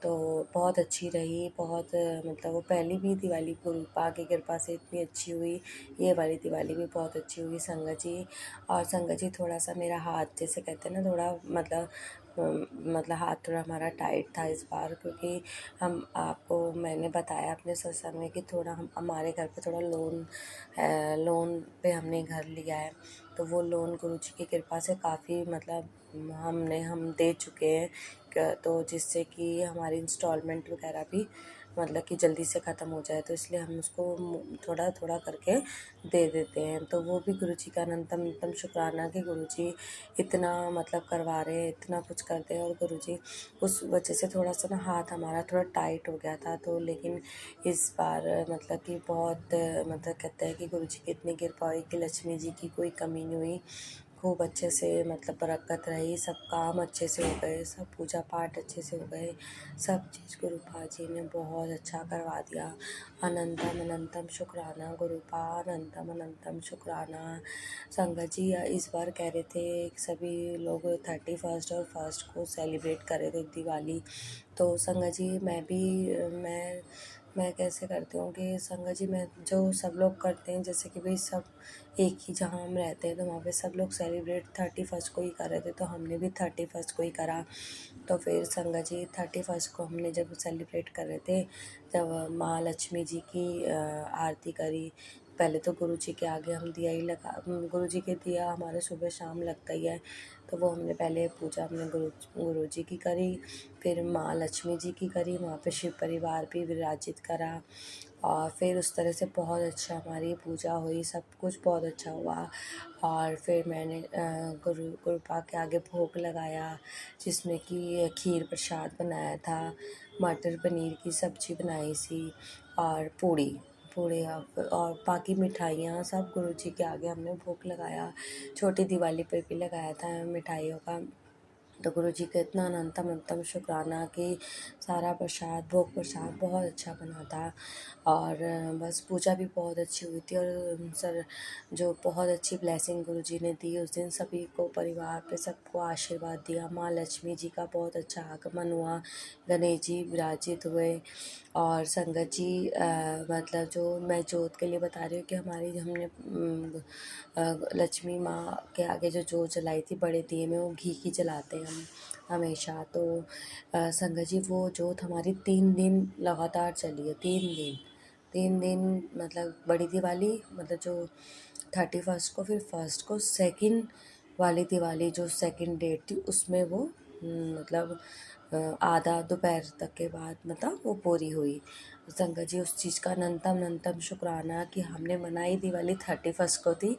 तो बहुत अच्छी रही, बहुत मतलब वो पहली भी दिवाली गुरु पा की कृपा से इतनी अच्छी हुई, ये वाली दिवाली भी बहुत अच्छी हुई संगत जी। और संगत जी थोड़ा सा मेरा हाथ, जैसे कहते हैं ना, थोड़ा मतलब हाथ थोड़ा हमारा टाइट था इस बार, क्योंकि हम आपको मैंने बताया अपने सत्संग में कि थोड़ा हमारे घर पे थोड़ा लोन पे हमने घर लिया है। तो वो लोन गुरुजी की कृपा से काफ़ी मतलब हम दे चुके हैं, तो जिससे कि हमारी इंस्टॉलमेंट वगैरह भी मतलब कि जल्दी से ख़त्म हो जाए, तो इसलिए हम उसको थोड़ा थोड़ा करके दे देते हैं। तो वो भी गुरुजी का अनंतम अनंतम शुक्राना कि गुरुजी इतना मतलब करवा रहे हैं, इतना कुछ करते हैं। और गुरुजी उस वजह से थोड़ा सा ना हाथ हमारा थोड़ा टाइट हो गया था, तो लेकिन इस बार मतलब कि बहुत मतलब कहते हैं कि गुरुजी की इतनी कृपा हुई कि लक्ष्मी जी की कोई कमी नहीं हुई। खूब अच्छे से मतलब बरकत रही, सब काम अच्छे से हो गए, सब पूजा पाठ अच्छे से हो गए, सब चीज़ गुरुपा जी ने बहुत अच्छा करवा दिया। अनंतम अनंतम शुक्राना गुरुपा, अनंतम अनंतम शुक्राना। संगत जी इस बार कह रहे थे सभी लोग 31 और 1 को सेलिब्रेट कर रहे थे दिवाली। तो संगत जी मैं कैसे करती हूँ कि संगत जी मैं जो सब लोग करते हैं, जैसे कि भाई सब एक ही जहाँ हम रहते हैं तो वहाँ पे सब लोग सेलिब्रेट 31 को ही कर रहे थे, तो हमने भी 31 को ही करा। तो फिर संगत जी 31 को हमने जब सेलिब्रेट कर रहे थे, जब महालक्ष्मी जी की आरती करी। पहले तो गुरु जी के आगे हम दिया ही लगा, गुरु जी के दिया हमारे सुबह शाम लगता ही है, तो वो हमने पहले पूजा हमने गुरु जी की करी, फिर माँ लक्ष्मी जी की करी, वहाँ पे शिव परिवार भी विराजित करा। और फिर उस तरह से बहुत अच्छा हमारी पूजा हुई, सब कुछ बहुत अच्छा हुआ। और फिर मैंने गुरुपा के आगे भोग लगाया, जिसमें कि खीर प्रसाद बनाया था, मटर पनीर की सब्ज़ी बनाई थी, और पूड़ी और बाकी मिठाइयाँ सब गुरुजी के आगे हमने भोग लगाया। छोटी दिवाली पे भी लगाया था मिठाइयों का। तो गुरुजी का इतना अनंतम अनंतम शुक्राना कि सारा प्रसाद, भोग प्रसाद बहुत अच्छा बना था। और बस पूजा भी बहुत अच्छी हुई थी, और सर जो बहुत अच्छी ब्लेसिंग गुरुजी ने दी उस दिन, सभी को परिवार पे सबको आशीर्वाद दिया। माँ लक्ष्मी जी का बहुत अच्छा आगमन हुआ, गणेश जी विराजित हुए। और संगत जी मतलब जो मैं जोत के लिए बता रही हूँ कि हमारी हमने लक्ष्मी माँ के आगे जो जोत जलाई थी बड़े दिए में, वो घी की जलाते हैं हम हमेशा। तो संगत जी वो जोत हमारी 3 दिन लगातार चली है, 3 दिन। 3 दिन मतलब बड़ी दिवाली, मतलब जो 31 को, फिर 1 को सेकंड वाली दिवाली जो सेकंड डेट थी उसमें वो मतलब आधा दोपहर तक के बाद मतलब वो पूरी हुई। संगत जी उस चीज़ का अनंतम शुक्राना कि हमने मनाई दिवाली 31 को थी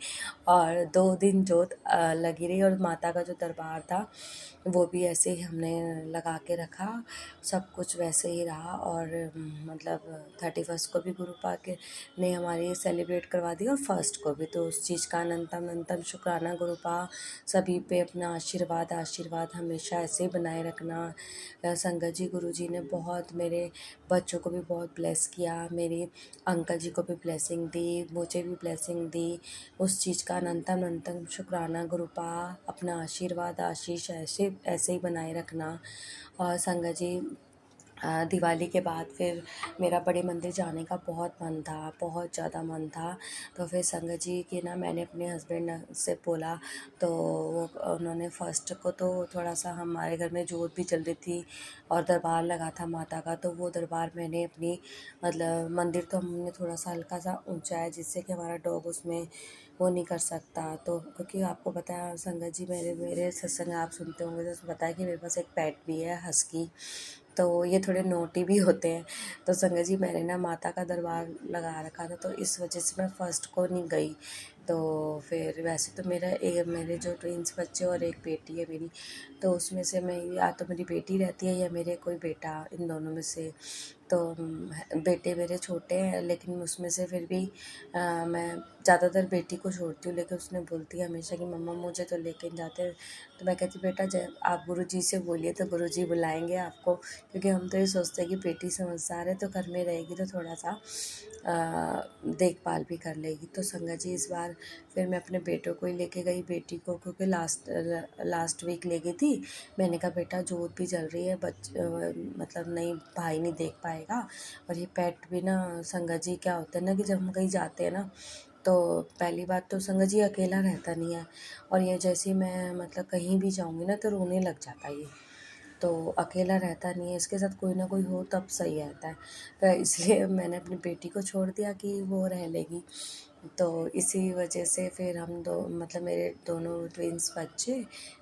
और 2 दिन जोत लगी रही, और माता का जो दरबार था वो भी ऐसे ही हमने लगा के रखा, सब कुछ वैसे ही रहा। और मतलब 31 को भी गुरु पा के ने हमारे सेलिब्रेट करवा दिया और 1 को भी, तो उस चीज़ का अनंतम शुक्राना गुरु पा सभी पे अपना आशीर्वाद हमेशा ऐसे ही बनाए रखना। संगत जी गुरु जी ने बहुत मेरे बच्चों को भी बहुत ब्लेस किया, मेरे अंकल जी को भी ब्लेसिंग दी, मुझे भी ब्लेसिंग दी। उस चीज़ का अनंतम शुक्राना गुरु पा अपना आशीर्वाद आशीष ऐसे ऐसे ही बनाए रखना। और संगत जी दिवाली के बाद फिर मेरा बड़े मंदिर जाने का बहुत मन था, बहुत ज़्यादा मन था। तो फिर संगत जी की ना मैंने अपने हस्बैंड से बोला, तो वो उन्होंने 1 को तो थोड़ा सा हमारे घर में जोत भी चल रही थी और दरबार लगा था माता का, तो वो दरबार मैंने अपनी मतलब मंदिर तो हमने थोड़ा सा हल्का सा ऊंचा है जिससे कि हमारा डॉग उसमें वो नहीं कर सकता। तो क्योंकि आपको पता है संगत जी मेरे मेरे सत्संग आप सुनते होंगे तो पता है कि मेरे पास एक पेट भी है हस्की, तो ये थोड़े नोटी भी होते हैं। तो संगत जी मैंने ना माता का दरबार लगा रखा था, तो इस वजह से मैं 1 को नहीं गई। तो फिर वैसे तो मेरे जो ट्विंस बच्चे और एक बेटी है मेरी, तो उसमें से मैं या तो मेरी बेटी रहती है या मेरे कोई बेटा, इन दोनों में से। तो बेटे मेरे छोटे हैं लेकिन उसमें से फिर भी मैं ज़्यादातर बेटी को छोड़ती हूँ, लेकिन उसने बोलती है हमेशा कि मम्मा मुझे तो लेके नहीं जाते। तो मैं कहती बेटा जब आप गुरुजी से बोलिए तो गुरुजी बुलाएंगे आपको, क्योंकि हम तो ये सोचते हैं कि बेटी समझदार है तो घर में रहेगी तो थोड़ा सा देखभाल भी कर लेगी। तो संगत जी इस बार फिर मैं अपने बेटों को ही लेके गई, बेटी को क्योंकि लास्ट वीक ले गई थी। मैंने कहा बेटा जोत भी जल रही है, मतलब नहीं भाई नहीं देख पाएगा। और ये पेट भी ना संगत जी क्या होता है ना कि जब हम कहीं जाते हैं ना, तो पहली बात तो संगत जी अकेला रहता नहीं है, और ये जैसे ही मैं मतलब कहीं भी जाऊँगी ना तो रोने लग जाता है ये, तो अकेला रहता नहीं है, इसके साथ कोई ना कोई हो तब सही रहता है। तो इसलिए मैंने अपनी बेटी को छोड़ दिया कि वो रह लेगी। तो इसी वजह से फिर हम दो मतलब मेरे दोनों ट्विंस बच्चे,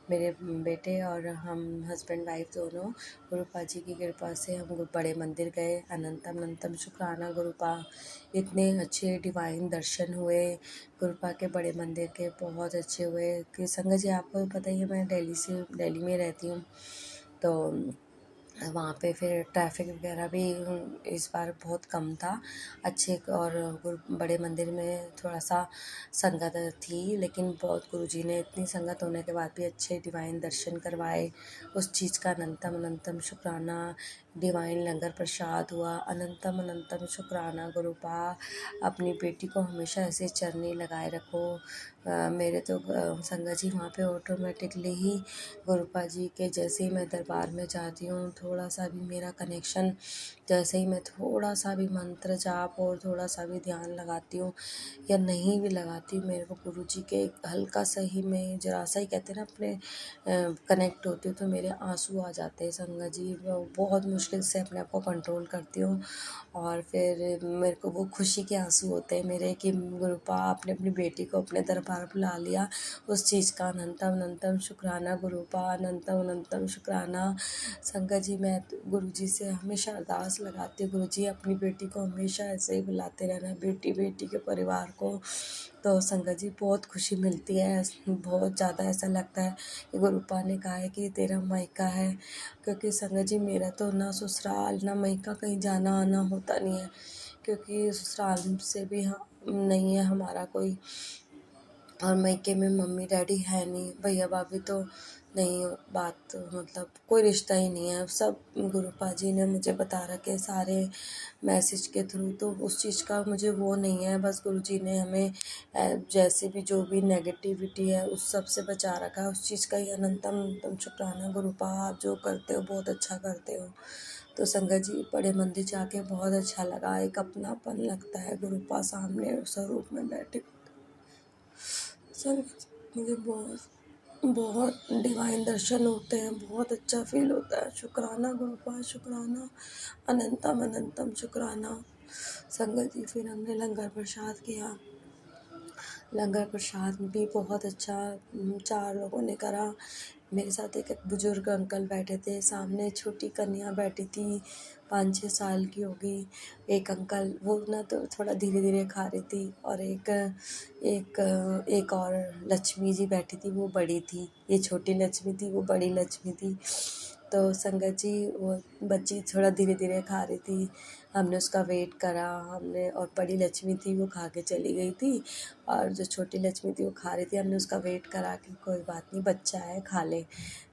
मेरे बेटे और हम हस्बैंड वाइफ दोनों गुरुपा जी की कृपा से हम बड़े मंदिर गए। अनंतम शुक्राना गुरुपा, इतने अच्छे डिवाइन दर्शन हुए गुरुपा के बड़े मंदिर के, बहुत अच्छे हुए। कि संगत जी आपको पता ही है मैं दिल्ली में रहती हूँ, तो वहाँ पे फिर ट्रैफिक वगैरह भी इस बार बहुत कम था, अच्छे। और बड़े मंदिर में थोड़ा सा संगत थी, लेकिन बहुत गुरुजी ने इतनी संगत होने के बाद भी अच्छे डिवाइन दर्शन करवाए। उस चीज़ का अनंतम शुक्राना। डिवाइन लंगर प्रसाद हुआ, अनंतम शुक्राना गुरुपा। अपनी बेटी को हमेशा ऐसे चरनी लगाए रखो। मेरे तो संगत जी वहाँ पे ऑटोमेटिकली ही गुरुपा जी के जैसे ही मैं दरबार में जाती हूँ, थोड़ा सा भी मेरा कनेक्शन, जैसे ही मैं थोड़ा सा भी मंत्र जाप और थोड़ा सा भी ध्यान लगाती हूँ या नहीं भी लगाती हूँ, मेरे को गुरु जी के हल्का सा ही मैं जरा सा ही कहते हैं ना अपने कनेक्ट होती हूँ तो मेरे आंसू आ जाते हैं। संगत जी बहुत मुश्किल से अपने आप को कंट्रोल करती हूँ, और फिर मेरे को वो खुशी के आंसू होते हैं मेरे कि गुरुपा आपने अपनी बेटी को अपने दरबार बुला लिया। उस चीज़ का अनंतम शुक्राना गुरुपा, अनंतम शुक्राना। संगत जी मैं गुरु जी से हमेशा अरदास लगाती हूँ, गुरु जी अपनी बेटी को हमेशा ऐसे ही बुलाते रहना, बेटी के परिवार को। तो संगत जी बहुत खुशी मिलती है, बहुत ज़्यादा ऐसा लगता है कि गुरुपा ने कहा है कि तेरा मायका है, क्योंकि संगत जी मेरा तो ना ससुराल ना मायका कहीं जाना आना होता नहीं है, क्योंकि ससुराल से भी नहीं है हमारा कोई, और मायके में मम्मी डैडी है नहीं, भैया भाभी तो नहीं, बात मतलब कोई रिश्ता ही नहीं है। सब गुरुपा जी ने मुझे बता रखे सारे मैसेज के थ्रू, तो उस चीज़ का मुझे वो नहीं है। बस गुरु जी ने हमें जैसे भी जो भी नेगेटिविटी है उस सब से बचा रखा है, उस चीज़ का ही अनंतम शुक्राना गुरुपा। आप जो करते हो बहुत अच्छा करते हो। तो संगत जी बड़े मंदिर जाके बहुत अच्छा लगा, एक अपनापन लगता है गुरुपा सामने स्वरूप में बैठे। संगत जी मुझे बहुत बहुत डिवाइन दर्शन होते हैं, बहुत अच्छा फील होता है। शुक्राना गुरुपा, शुक्राना, अनंतम शुक्राना। संगत जी फिर हमने लंगर प्रसाद किया, लंगर प्रसाद भी बहुत अच्छा 4 लोगों ने करा। मेरे साथ एक बुजुर्ग अंकल बैठे थे, सामने छोटी कन्या बैठी थी, 5-6 साल की होगी। एक अंकल वो ना तो थोड़ा धीरे-धीरे खा रही थी, और एक एक एक और लक्ष्मी जी बैठी थी, वो बड़ी थी। ये छोटी लक्ष्मी थी, वो बड़ी लक्ष्मी थी। तो संगत जी वो बच्ची थोड़ा धीरे-धीरे खा रही थी, हमने उसका वेट करा, हमने, और बड़ी लक्ष्मी थी वो खा के चली गई थी, और जो छोटी लक्ष्मी थी वो खा रही थी, हमने उसका वेट करा कि कोई बात नहीं, बच्चा है खा ले।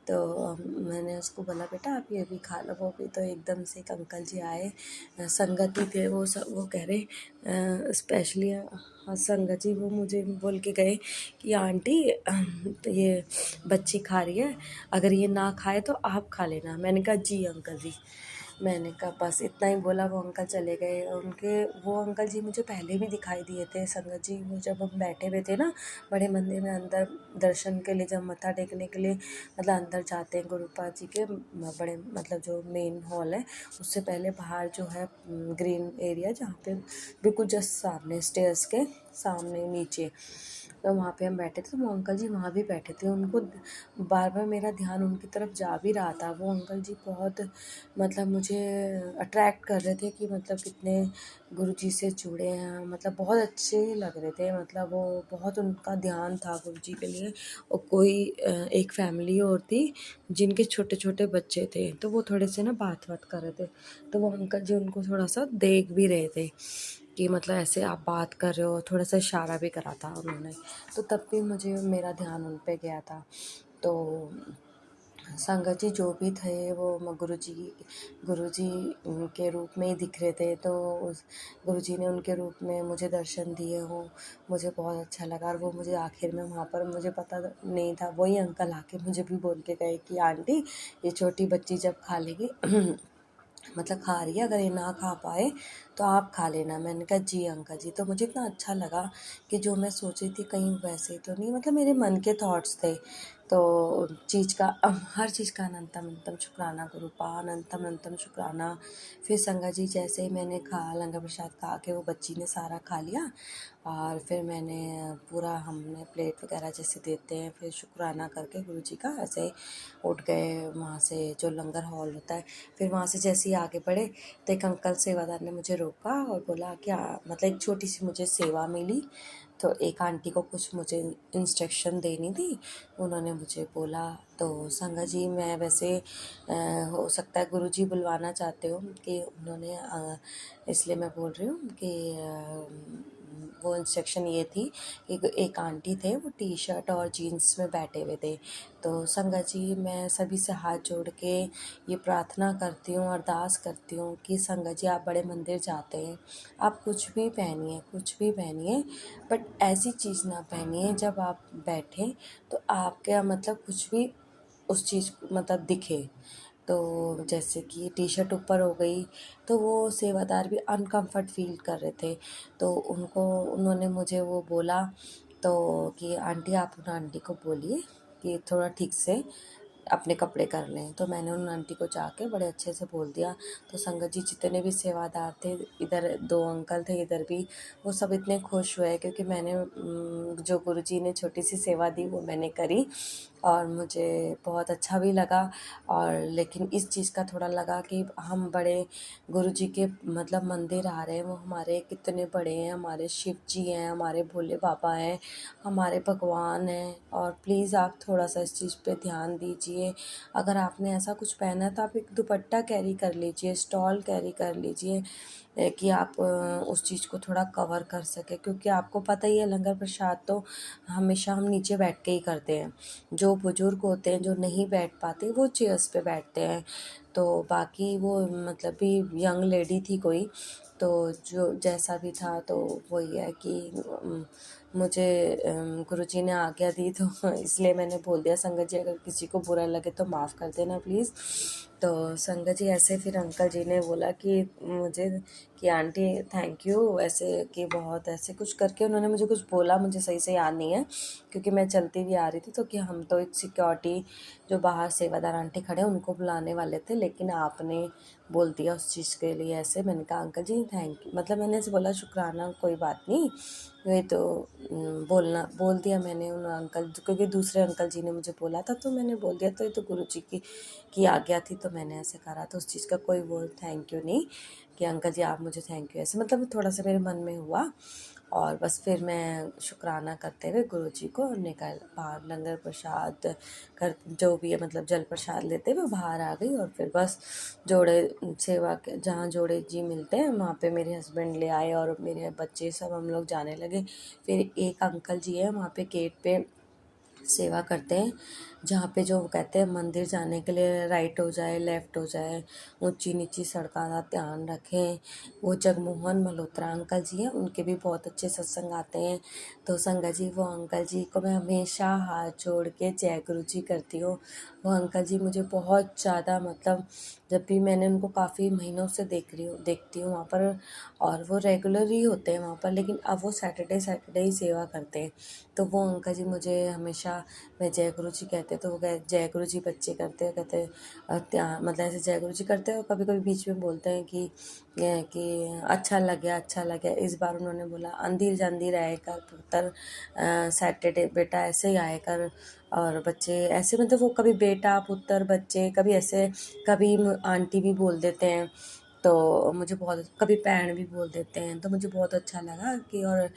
तो मैंने उसको बोला बेटा आप ये भी खा लो, वो भी। तो एकदम से एक अंकल जी आए, संगत ही थे वो, सब वो कह रहे स्पेशली संगत जी, वो मुझे बोल के गए कि आंटी तो ये बच्ची खा रही है, अगर ये ना खाए तो आप खा लेना। मैंने कहा जी अंकल जी। मैंने कहा बस इतना ही बोला, वो अंकल चले गए। उनके वो अंकल जी मुझे पहले भी दिखाई दिए थे संगत जी, वो जब हम बैठे हुए थे ना बड़े मंदिर में अंदर दर्शन के लिए, जब मत्था टेकने के लिए मतलब अंदर जाते हैं गुरुपा जी के बड़े मतलब जो मेन हॉल है, उससे पहले बाहर जो है ग्रीन एरिया, जहाँ पे बिल्कुल जस्ट सामने स्टेयर्स के सामने नीचे, तो वहाँ पे हम बैठे थे। तो वो अंकल जी वहाँ भी बैठे थे, उनको बार बार मेरा ध्यान उनकी तरफ जा भी रहा था। वो अंकल जी बहुत मतलब मुझे अट्रैक्ट कर रहे थे कि मतलब कितने गुरु जी से जुड़े हैं, मतलब बहुत अच्छे लग रहे थे। मतलब वो बहुत उनका ध्यान था गुरु जी के लिए। और कोई एक फैमिली और थी जिनके छोटे छोटे बच्चे थे, तो वो थोड़े से ना बात बात कर रहे थे, तो वो अंकल जी उनको थोड़ा सा देख भी रहे थे कि मतलब ऐसे आप बात कर रहे हो, थोड़ा सा इशारा भी करा था उन्होंने। तो तब भी मुझे मेरा ध्यान उन पे गया था। तो संगत जी जो भी थे वो गुरुजी के रूप में ही दिख रहे थे। तो उस गुरुजी ने उनके रूप में मुझे दर्शन दिए हों, मुझे बहुत अच्छा लगा। और वो मुझे आखिर में वहाँ पर मुझे पता नहीं था, वही अंकल आके मुझे भी बोल के गए कि आंटी ये छोटी बच्ची जब खा लेगी मतलब खा रही है, अगर ये ना खा पाए तो आप खा लेना। मैंने कहा जी अंकल जी। तो मुझे इतना अच्छा लगा कि जो मैं सोच रही थी कहीं वैसे तो नहीं, मतलब मेरे मन के थॉट्स थे। तो चीज़ का हर चीज़ का अनंतम अनंतम शुक्राना गुरुपा, अनंतम अनंतम शुक्राना। फिर संगत जी जैसे ही मैंने खा लंगर प्रसाद खा के, वो बच्ची ने सारा खा लिया, और फिर मैंने पूरा, हमने प्लेट वगैरह जैसे देते हैं, फिर शुक्राना करके गुरु जी का ऐसे उठ गए वहाँ से जो लंगर हॉल होता है। फिर वहाँ से जैसे ही आगे बढ़े तो एक अंकल सेवादार ने मुझे रोका और बोला क्या, मतलब एक छोटी सी मुझे सेवा मिली। तो एक आंटी को कुछ मुझे इंस्ट्रक्शन देनी थी, उन्होंने मुझे बोला। तो संगत जी मैं वैसे हो सकता है गुरु जी बुलवाना चाहते हो कि उन्होंने इसलिए मैं बोल रही हूँ कि वो इंस्ट्रक्शन ये थी कि एक आंटी थे, वो टी शर्ट और जीन्स में बैठे हुए थे। तो संगत जी मैं सभी से हाथ जोड़ के ये प्रार्थना करती हूँ, अरदास करती हूँ कि संगत जी आप बड़े मंदिर जाते हैं, आप कुछ भी पहनिए, कुछ भी पहनिए, बट ऐसी चीज़ ना पहनिए जब आप बैठें तो आपका मतलब कुछ भी उस चीज़ मतलब दिखे। तो जैसे कि टी शर्ट ऊपर हो गई, तो वो सेवादार भी अनकंफर्ट फील कर रहे थे। तो उन्होंने मुझे वो बोला तो कि आंटी आप उन आंटी को बोलिए कि थोड़ा ठीक से अपने कपड़े कर लें। तो मैंने उन आंटी को जाके बड़े अच्छे से बोल दिया। तो संगत जी जितने भी सेवादार थे, इधर 2 अंकल थे, इधर भी, वो सब इतने खुश हुए क्योंकि मैंने जो गुरुजी ने छोटी सी सेवा दी वो मैंने करी, और मुझे बहुत अच्छा भी लगा। और लेकिन इस चीज़ का थोड़ा लगा कि हम बड़े गुरुजी के मतलब मंदिर आ रहे हैं, वो हमारे कितने बड़े हैं, हमारे शिव जी हैं, हमारे भोले बाबा हैं, हमारे भगवान हैं, और प्लीज़ आप थोड़ा सा इस चीज़ पे ध्यान दीजिए। अगर आपने ऐसा कुछ पहना है तो आप एक दुपट्टा कैरी कर लीजिए, स्टॉल कैरी कर लीजिए, कि आप उस चीज़ को थोड़ा कवर कर सकें। क्योंकि आपको पता ही है लंगर प्रसाद तो हमेशा हम नीचे बैठ के ही करते हैं। जो बुज़ुर्ग होते हैं जो नहीं बैठ पाते वो चेयर्स पे बैठते हैं। तो बाकी वो मतलब भी यंग लेडी थी कोई, तो जो जैसा भी था तो वही है कि मुझे गुरुजी ने आज्ञा दी, तो इसलिए मैंने बोल दिया। संगत जी अगर किसी को बुरा लगे तो माफ़ कर देना प्लीज़। तो संगत जी ऐसे फिर अंकल जी ने बोला कि मुझे कि आंटी थैंक यू, ऐसे कि बहुत ऐसे कुछ करके उन्होंने मुझे कुछ बोला, मुझे सही से याद नहीं है क्योंकि मैं चलती भी आ रही थी। तो कि हम तो एक सिक्योरिटी जो बाहर सेवादार आंटी खड़े हैं उनको बुलाने वाले थे, लेकिन आपने बोल दिया उस चीज़ के लिए ऐसे। मैंने कहा अंकल जी थैंक यू, मतलब मैंने ऐसे बोला शुक्राना, कोई बात नहीं, ये तो बोल दिया मैंने उन अंकल, क्योंकि दूसरे अंकल जी ने मुझे बोला था तो मैंने बोल दिया। तो ये तो गुरु जी की आज्ञा थी तो मैंने ऐसे करा, तो उस चीज़ का कोई वो थैंक यू नहीं कि अंकल जी आप मुझे थैंक यू ऐसे, मतलब थोड़ा सा मेरे मन में हुआ। और बस फिर मैं शुक्राना करते हुए गुरु जी को निकल बाहर लंगर प्रसाद कर जो भी है, मतलब जल प्रसाद लेते हुए बाहर आ गई। और फिर बस जोड़े सेवा के जहाँ जोड़े जी मिलते हैं वहाँ पे मेरे हस्बैंड ले आए और मेरे बच्चे सब हम लोग जाने लगे। फिर एक अंकल जी है वहाँ पे गेट पे सेवा करते हैं, जहाँ पे जो कहते हैं मंदिर जाने के लिए राइट हो जाए लेफ़्ट हो जाए, ऊंची नीची सड़कों का ध्यान रखें। वो जगमोहन मल्होत्रा अंकल जी हैं, उनके भी बहुत अच्छे सत्संग आते हैं। तो संगत जी वो अंकल जी को मैं हमेशा हाथ जोड़ के जय गुरु जी करती हूँ। वो अंकल जी मुझे बहुत ज़्यादा, मतलब जब भी मैंने उनको काफ़ी महीनों से देखती हूँ वहाँ पर, और वो रेगुलर ही होते हैं वहाँ पर, लेकिन अब वो सैटरडे ही सेवा करते हैं। तो वो अंकल जी मुझे हमेशा, मैं जय गुरु जी कहते तो वो कह जय गुरु जी बच्चे करते हैं, कहते मतलब ऐसे जय गुरु जी करते हैं और कभी कभी बीच में बोलते हैं कि अच्छा लगे। इस बार उन्होंने बोला अंधीर जंदीर आए कर पुत्र, सैटरडे बेटा ऐसे ही आए कर। और बच्चे ऐसे, मतलब वो कभी बेटा पुत्र बच्चे, कभी ऐसे, कभी आंटी भी बोल देते हैं। तो मुझे बहुत, कभी पैण भी बोल देते हैं, तो मुझे बहुत अच्छा लगा कि और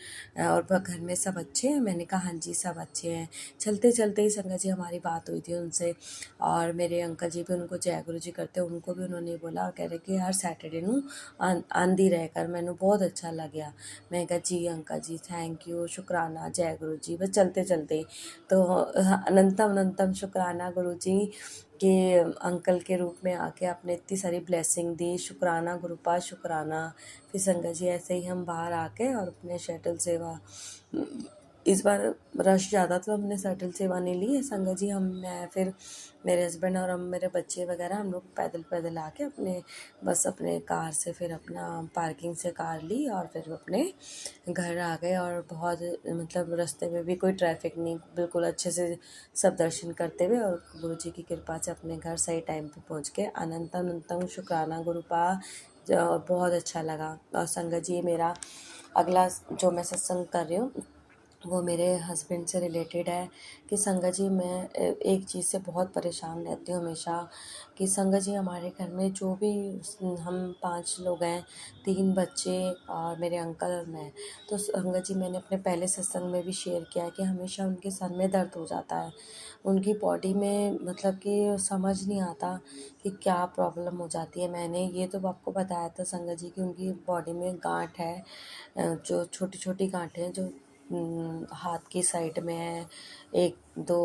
घर में सब अच्छे हैं। मैंने कहा हाँ जी सब अच्छे हैं। चलते चलते ही संगत जी हमारी बात हुई थी उनसे, और मेरे अंकल जी भी उनको जय गुरु जी करते, उनको भी उन्होंने बोला, कह रहे कि हर सैटरडे नू आंदी रहकर, मैंने बहुत अच्छा लग्या। मैं कहा जी अंकल जी थैंक यू, शुक्राना जय गुरु जी। बस चलते चलते ही तो अनंतम अनंतम शुक्राना गुरु जी के अंकल के रूप में आके आपने इतनी सारी ब्लेसिंग दी। शुक्राना गुरुपा शुक्राना। फिर संगत जी ऐसे ही हम बाहर आके और अपने शटल सेवा, इस बार रश ज़्यादा तो हमने शटल सेवा नहीं ली है संगत जी। मैं फिर मेरे हस्बैंड और हम मेरे बच्चे वगैरह हम लोग पैदल पैदल आके अपने कार से फिर अपना पार्किंग से कार ली और फिर अपने घर आ गए। और बहुत, मतलब रास्ते में भी कोई ट्रैफिक नहीं, बिल्कुल अच्छे से सब दर्शन करते हुए और गुरु जी की कृपा से अपने घर सही टाइम पे पहुंच के अनंतम अनंतम शुक्राना गुरुपा। बहुत अच्छा लगा। और संगत जी मेरा अगला जो मैं सत्संग कर रही हूँ वो मेरे हस्बैंड से रिलेटेड है कि संगत जी मैं एक चीज़ से बहुत परेशान रहती हूँ हमेशा, कि संगत जी हमारे घर में जो भी, हम 5 लोग हैं, 3 बच्चे और मेरे अंकल और मैं। तो संगत जी मैंने अपने पहले सत्संग में भी शेयर किया है कि हमेशा उनके सर में दर्द हो जाता है, उनकी बॉडी में, मतलब कि समझ नहीं आता कि क्या प्रॉब्लम हो जाती है। मैंने ये तो आपको बताया था संगत जी कि उनकी बॉडी में गांठ है, जो छोटी छोटी गांठें हैं, जो हाथ की साइड में है, एक दो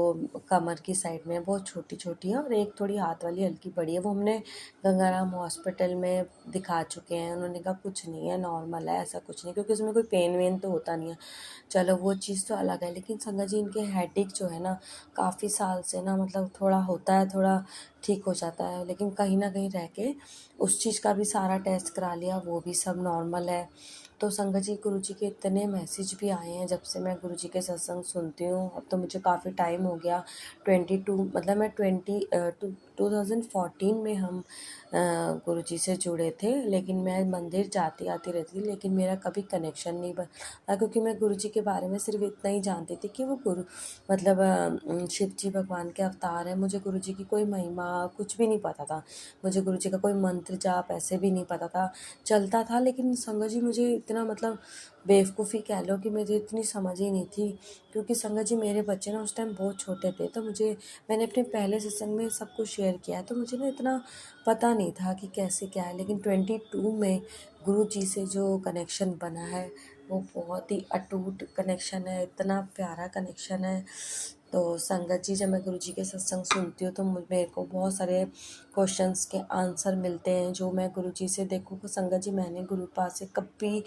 कमर की साइड में है, बहुत छोटी छोटी है, और एक थोड़ी हाथ वाली हल्की बड़ी है। वो हमने गंगाराम हॉस्पिटल में दिखा चुके हैं, उन्होंने कहा कुछ नहीं है, नॉर्मल है, ऐसा कुछ नहीं, क्योंकि उसमें कोई पेन वेन तो होता नहीं है। चलो वो चीज़ तो अलग है, लेकिन संगत जी इनके हेडेक जो है ना काफ़ी साल से ना, मतलब थोड़ा होता है, थोड़ा ठीक हो जाता है, लेकिन कहीं ना कहीं रह के उस चीज़ का भी सारा टेस्ट करा लिया, वो भी सब नॉर्मल है। तो संगत जी गुरु जी के इतने मैसेज भी आए हैं जब से मैं गुरु जी के सत्संग सुनती हूँ। अब तो मुझे काफ़ी टाइम हो गया, 22, मतलब मैं 2014 में हम गुरु जी से जुड़े थे, लेकिन मैं मंदिर जाती आती रहती थी, लेकिन मेरा कभी कनेक्शन नहीं बना, क्योंकि मैं गुरु जी के बारे में सिर्फ इतना ही जानती थी कि वो गुरु, मतलब शिव जी भगवान के अवतार है। मुझे गुरु जी की कोई महिमा कुछ भी नहीं पता था, मुझे गुरु जी का कोई मंत्र जाप ऐसे भी नहीं पता था, चलता था। लेकिन संगत जी मुझे इतना, मतलब बेवकूफ़ी कह लो कि मुझे इतनी समझ ही नहीं थी, क्योंकि संगत जी मेरे बच्चे ना उस टाइम बहुत छोटे थे, तो मैंने अपने पहले सत्संग में सब कुछ शेयर किया है, तो मुझे ना इतना पता नहीं था कि कैसे क्या है। लेकिन 22 में गुरु जी से जो कनेक्शन बना है वो बहुत ही अटूट कनेक्शन है, इतना प्यारा कनेक्शन है। तो संगत जी जब मैं गुरु जी के सत्संग सुनती हूँ तो मेरे को बहुत सारे क्वेश्चंस के आंसर मिलते हैं, जो मैं गुरु जी से देखूँ। संगत जी मैंने गुरु पास से कभी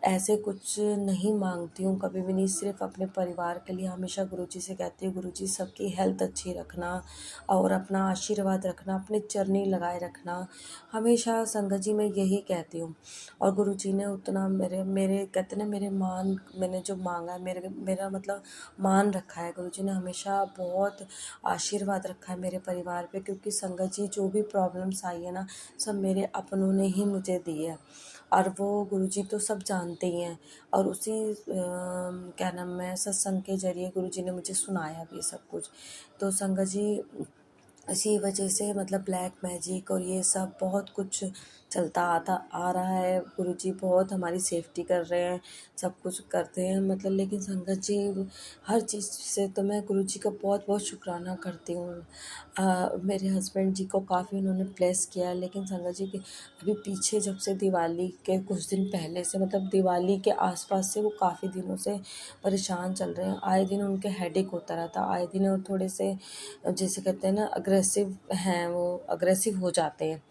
ऐसे कुछ नहीं मांगती हूँ, कभी भी नहीं, सिर्फ अपने परिवार के लिए हमेशा गुरुजी से कहती हूँ, गुरुजी सबकी हेल्थ अच्छी रखना और अपना आशीर्वाद रखना, अपने चरनी लगाए रखना, हमेशा संगत जी मैं यही कहती हूँ। और गुरुजी ने उतना मेरे मेरे कहते ना मेरे मान मैंने जो मांगा है, मेरा मतलब मान रखा है, गुरुजी ने हमेशा बहुत आशीर्वाद रखा है मेरे परिवार पे, क्योंकि संगत जी जो भी प्रॉब्लम्स आई है ना, सब मेरे अपनों ने ही मुझे दी है। और वो गुरुजी तो सब जानते ही हैं, और उसी क्या नाम है सत्संग के जरिए गुरुजी ने मुझे सुनाया भी सब कुछ। तो संगत जी इसी वजह से मतलब ब्लैक मैजिक और ये सब बहुत कुछ चलता आता आ रहा है। गुरुजी बहुत हमारी सेफ्टी कर रहे हैं, सब कुछ करते हैं मतलब, लेकिन संगत जी हर चीज़ से तो मैं गुरुजी का बहुत बहुत शुक्राना करती हूँ। मेरे हस्बैंड जी को काफ़ी उन्होंने ब्लेस किया है, लेकिन संगत जी के अभी पीछे जब से दिवाली के कुछ दिन पहले से मतलब दिवाली के आसपास से वो काफ़ी दिनों से परेशान चल रहे हैं। आए दिन उनके हेडेक होता रहता, आए दिन और थोड़े से जैसे कहते हैं ना अग्रेसिव हैं, वो अग्रेसिव हो जाते हैं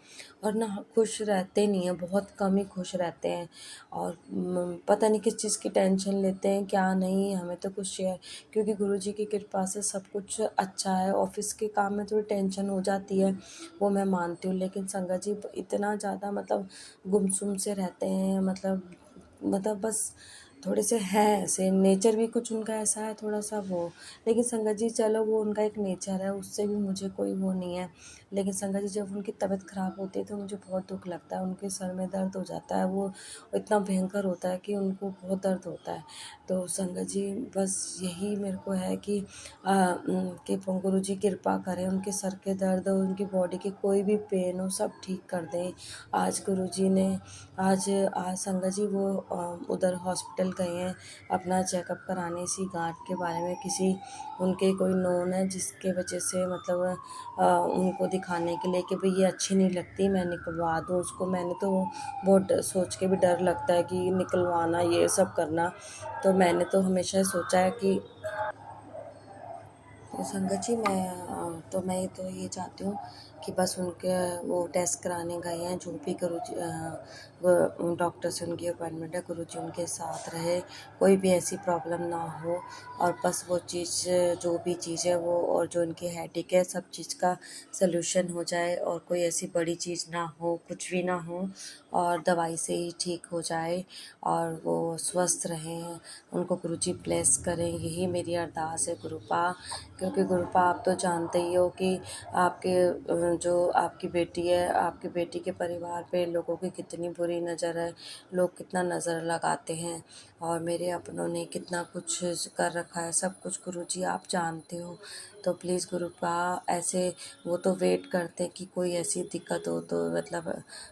और ना खुश रहते नहीं हैं, बहुत कम ही खुश रहते हैं। और पता नहीं किस चीज़ की टेंशन लेते हैं क्या नहीं, हमें तो कुछ शेयर, क्योंकि गुरुजी की कृपा से सब कुछ अच्छा है। ऑफिस के काम में थोड़ी टेंशन हो जाती है, वो मैं मानती हूँ, लेकिन संगत जी इतना ज़्यादा मतलब गुमसुम से रहते हैं, मतलब बस थोड़े से है ऐसे, नेचर भी कुछ उनका ऐसा है थोड़ा सा वो। लेकिन संगत जी चलो वो उनका एक नेचर है, उससे भी मुझे कोई वो नहीं है। लेकिन संगत जी जब उनकी तबीयत ख़राब होती है तो मुझे बहुत दुख लगता है, उनके सर में दर्द हो जाता है, वो इतना भयंकर होता है कि उनको बहुत दर्द होता है। तो संगत जी बस यही मेरे को है कि गुरु जी कृपा करें, उनके सर के दर्द और उनकी बॉडी के कोई भी पेन हो सब ठीक कर दें। आज गुरु जी ने आज आज संगत जी वो उधर हॉस्पिटल गए हैं अपना चेकअप कराने, इसी गांठ के बारे में किसी उनके कोई नोन है जिसके वजह से मतलब उनको दिखाने के लिए कि भाई ये अच्छी नहीं लगती, मैं निकलवा दूँ उसको। मैंने तो बहुत सोच के भी डर लगता है कि निकलवाना ये सब करना, तो मैंने तो हमेशा सोचा है कि तो संगत जी मैं तो ये चाहती हूँ कि बस उनके वो टेस्ट कराने गए हैं, जो भी डॉक्टर से उनकी अपॉइंटमेंट है, गुरुजी उनके साथ रहे, कोई भी ऐसी प्रॉब्लम ना हो, और बस वो चीज़ जो भी चीज़ है वो और जो उनकी हेडेक है सब चीज़ का सलूशन हो जाए, और कोई ऐसी बड़ी चीज़ ना हो, कुछ भी ना हो, और दवाई से ही ठीक हो जाए और वो स्वस्थ रहें, उनको गुरुजी ब्लेस करें, यही मेरी अरदास है गुरुपा। क्योंकि गुरुपा आप तो जानते ही हो कि जो आपकी बेटी है, आपकी बेटी के परिवार पे लोगों की कितनी बुरी नज़र है, लोग कितना नज़र लगाते हैं, और मेरे अपनों ने कितना कुछ कर रखा है, सब कुछ गुरुजी आप जानते हो। तो प्लीज़ गुरुपा ऐसे वो तो वेट करते हैं कि कोई ऐसी दिक्कत हो तो मतलब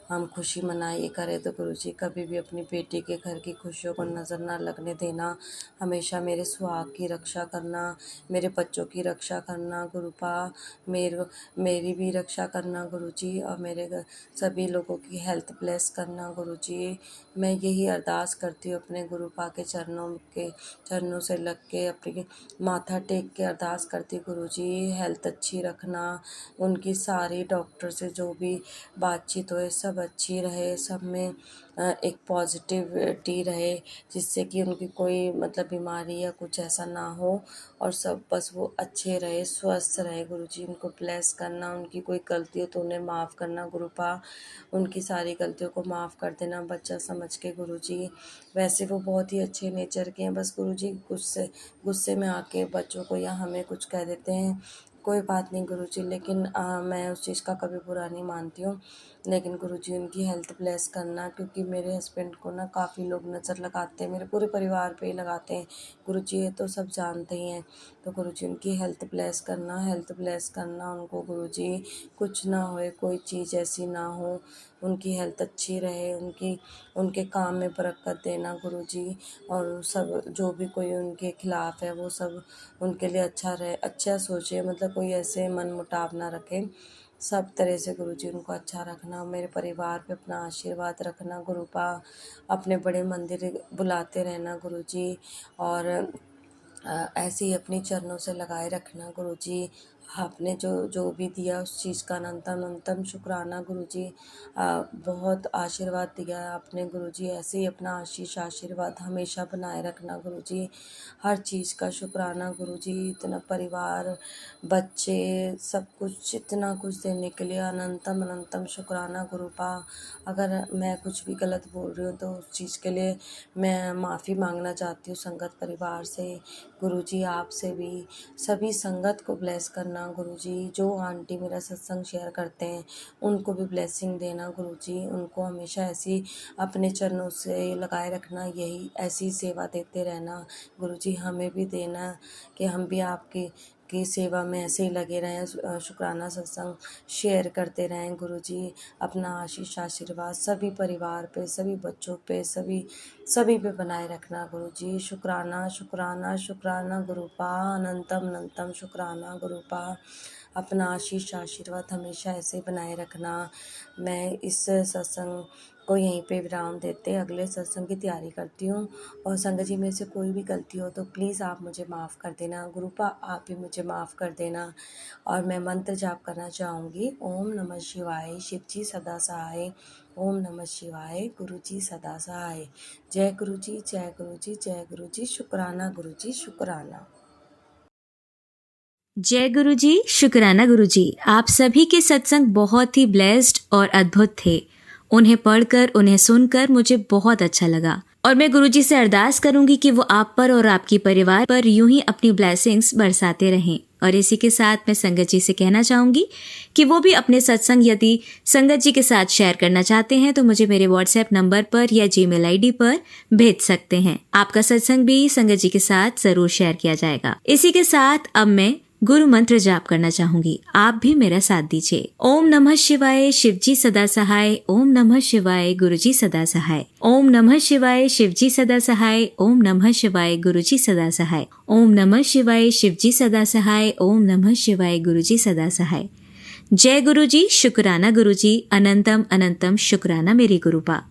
हम खुशी मनाए ये करें, तो गुरुजी कभी भी अपनी बेटी के घर की खुशियों को नज़र ना लगने देना, हमेशा मेरे सुहाग की रक्षा करना, मेरे बच्चों की रक्षा करना गुरुपा, मेरी भी रक्षा करना गुरुजी, और सभी लोगों की हेल्थ ब्लेस करना गुरुजी। मैं यही अरदास करती हूँ अपने गुरुपा के चरणों से लग के अपनी माथा टेक के अरदास करती, गुरुजी हेल्थ अच्छी रखना, उनकी सारी डॉक्टर से जो भी बातचीत होए सब अच्छी रहे, सब में एक पॉजिटिविटी रहे, जिससे कि उनकी कोई मतलब बीमारी या कुछ ऐसा ना हो, और सब बस वो अच्छे रहे, स्वस्थ रहे गुरुजी। उनको ब्लेस करना, उनकी कोई गलती हो तो उन्हें माफ़ करना गुरुपा, उनकी सारी गलतियों को माफ़ कर देना बच्चा समझ के गुरुजी। वैसे वो बहुत ही अच्छे नेचर के हैं, बस गुरुजी गुस्से में आके बच्चों को या हमें कुछ कह देते हैं, कोई बात नहीं गुरुजी, लेकिन मैं उस चीज़ का कभी बुरा नहीं मानती हूँ। लेकिन गुरुजी उनकी हेल्थ ब्लेस करना, क्योंकि मेरे हस्बैंड को ना काफ़ी लोग नज़र लगाते हैं, मेरे पूरे परिवार पे ही लगाते हैं गुरुजी, ये तो सब जानते ही हैं। तो गुरुजी उनकी हेल्थ ब्लेस करना उनको गुरुजी, कुछ ना होए, कोई चीज़ ऐसी ना हो, उनकी हेल्थ अच्छी रहे, उनके काम में बरकत देना गुरुजी, और सब जो भी कोई उनके खिलाफ़ है वो सब उनके लिए अच्छा रहे, अच्छा सोचे, मतलब कोई ऐसे मन मुटाव ना रखे, सब तरह से गुरुजी उनको अच्छा रखना, मेरे परिवार पे अपना आशीर्वाद रखना गुरुपा, अपने बड़े मंदिर बुलाते रहना गुरुजी, और ऐसे ही अपनी चरणों से लगाए रखना गुरुजी, आपने जो जो भी दिया उस चीज़ का अनंतम अनंतम शुक्राना गुरुजी। बहुत आशीर्वाद दिया है आपने गुरुजी, ऐसे ही अपना आशीष आशीर्वाद हमेशा बनाए रखना गुरुजी। हर चीज़ का शुक्राना गुरुजी, इतना परिवार, बच्चे, सब कुछ, इतना कुछ देने के लिए अनंतम अनंतम शुक्राना गुरुपा। अगर मैं कुछ भी गलत बोल रही हूँ तो उस चीज़ के लिए मैं माफ़ी मांगना चाहती हूँ संगत परिवार से गुरुजी, आपसे भी। सभी संगत को ब्लेस करना गुरुजी। जो आंटी मेरा सत्संग शेयर करते हैं उनको भी ब्लेसिंग देना गुरुजी। उनको हमेशा ऐसी अपने चरणों से लगाए रखना, यही ऐसी सेवा देते रहना गुरुजी। हमें भी देना कि हम भी आपकी सेवा में ऐसे ही लगे रहें, शुक्राना सत्संग शेयर करते रहें गुरुजी। अपना आशीष आशीर्वाद सभी परिवार पे, सभी बच्चों पे, सभी पे बनाए रखना गुरुजी। शुक्राना शुक्राना शुक्राना गुरुपा, अनंतम अनंतम शुक्राना गुरुपा। अपना आशीष आशीर्वाद हमेशा ऐसे बनाए रखना। मैं इस सत्संग को यहीं पे विराम देते अगले सत्संग की तैयारी करती हूँ। और संगत जी, मेरे से कोई भी गलती हो तो प्लीज़ आप मुझे माफ़ कर देना गुरुपा, आप भी मुझे माफ़ कर देना। और मैं मंत्र जाप करना चाहूँगी। ओम नमः शिवाय, शिव जी सदा सहाय। ओम नमः शिवाय, गुरु जी सदा सहाय। जय गुरु जी, जय गुरु जी, जय गुरु जी। शुक्राना गुरु जी, शुक्राना। जय गुरु जी, शुक्राना गुरु जी। आप सभी के सत्संग बहुत ही ब्लेस्ड और अद्भुत थे। उन्हें पढ़कर, उन्हें सुनकर मुझे बहुत अच्छा लगा और मैं गुरु जी से अरदास करूंगी कि वो आप पर और आपकी परिवार पर यूं ही अपनी ब्लेसिंग्स बरसाते रहें। और इसी के साथ मैं संगत जी से कहना चाहूंगी कि वो भी अपने सत्संग यदि संगत जी के साथ शेयर करना चाहते हैं तो मुझे मेरे व्हाट्सएप नंबर पर या जीमेल आईडी पर भेज सकते हैं। आपका सत्संग भी संगत जी के साथ जरूर शेयर किया जाएगा। इसी के साथ अब मैं गुरु मंत्र जाप करना चाहूंगी, आप भी मेरा साथ दीजिए। ओम नमः शिवाय, शिव जी सदा सहाय। ओम नमः शिवाय, गुरु जी सदा सहाय। ओम नमः शिवाय, शिव जी सदा सहाय। ओम नमः शिवाय, गुरु जी सदा सहाय। ओम नमः शिवाय, शिव जी सदा सहाय। ओम नमः शिवाय, गुरु जी सदा सहाय। जय गुरु जी, शुक्राना गुरु जी, अनंतम अनंतम शुक्राना मेरे गुरुपा।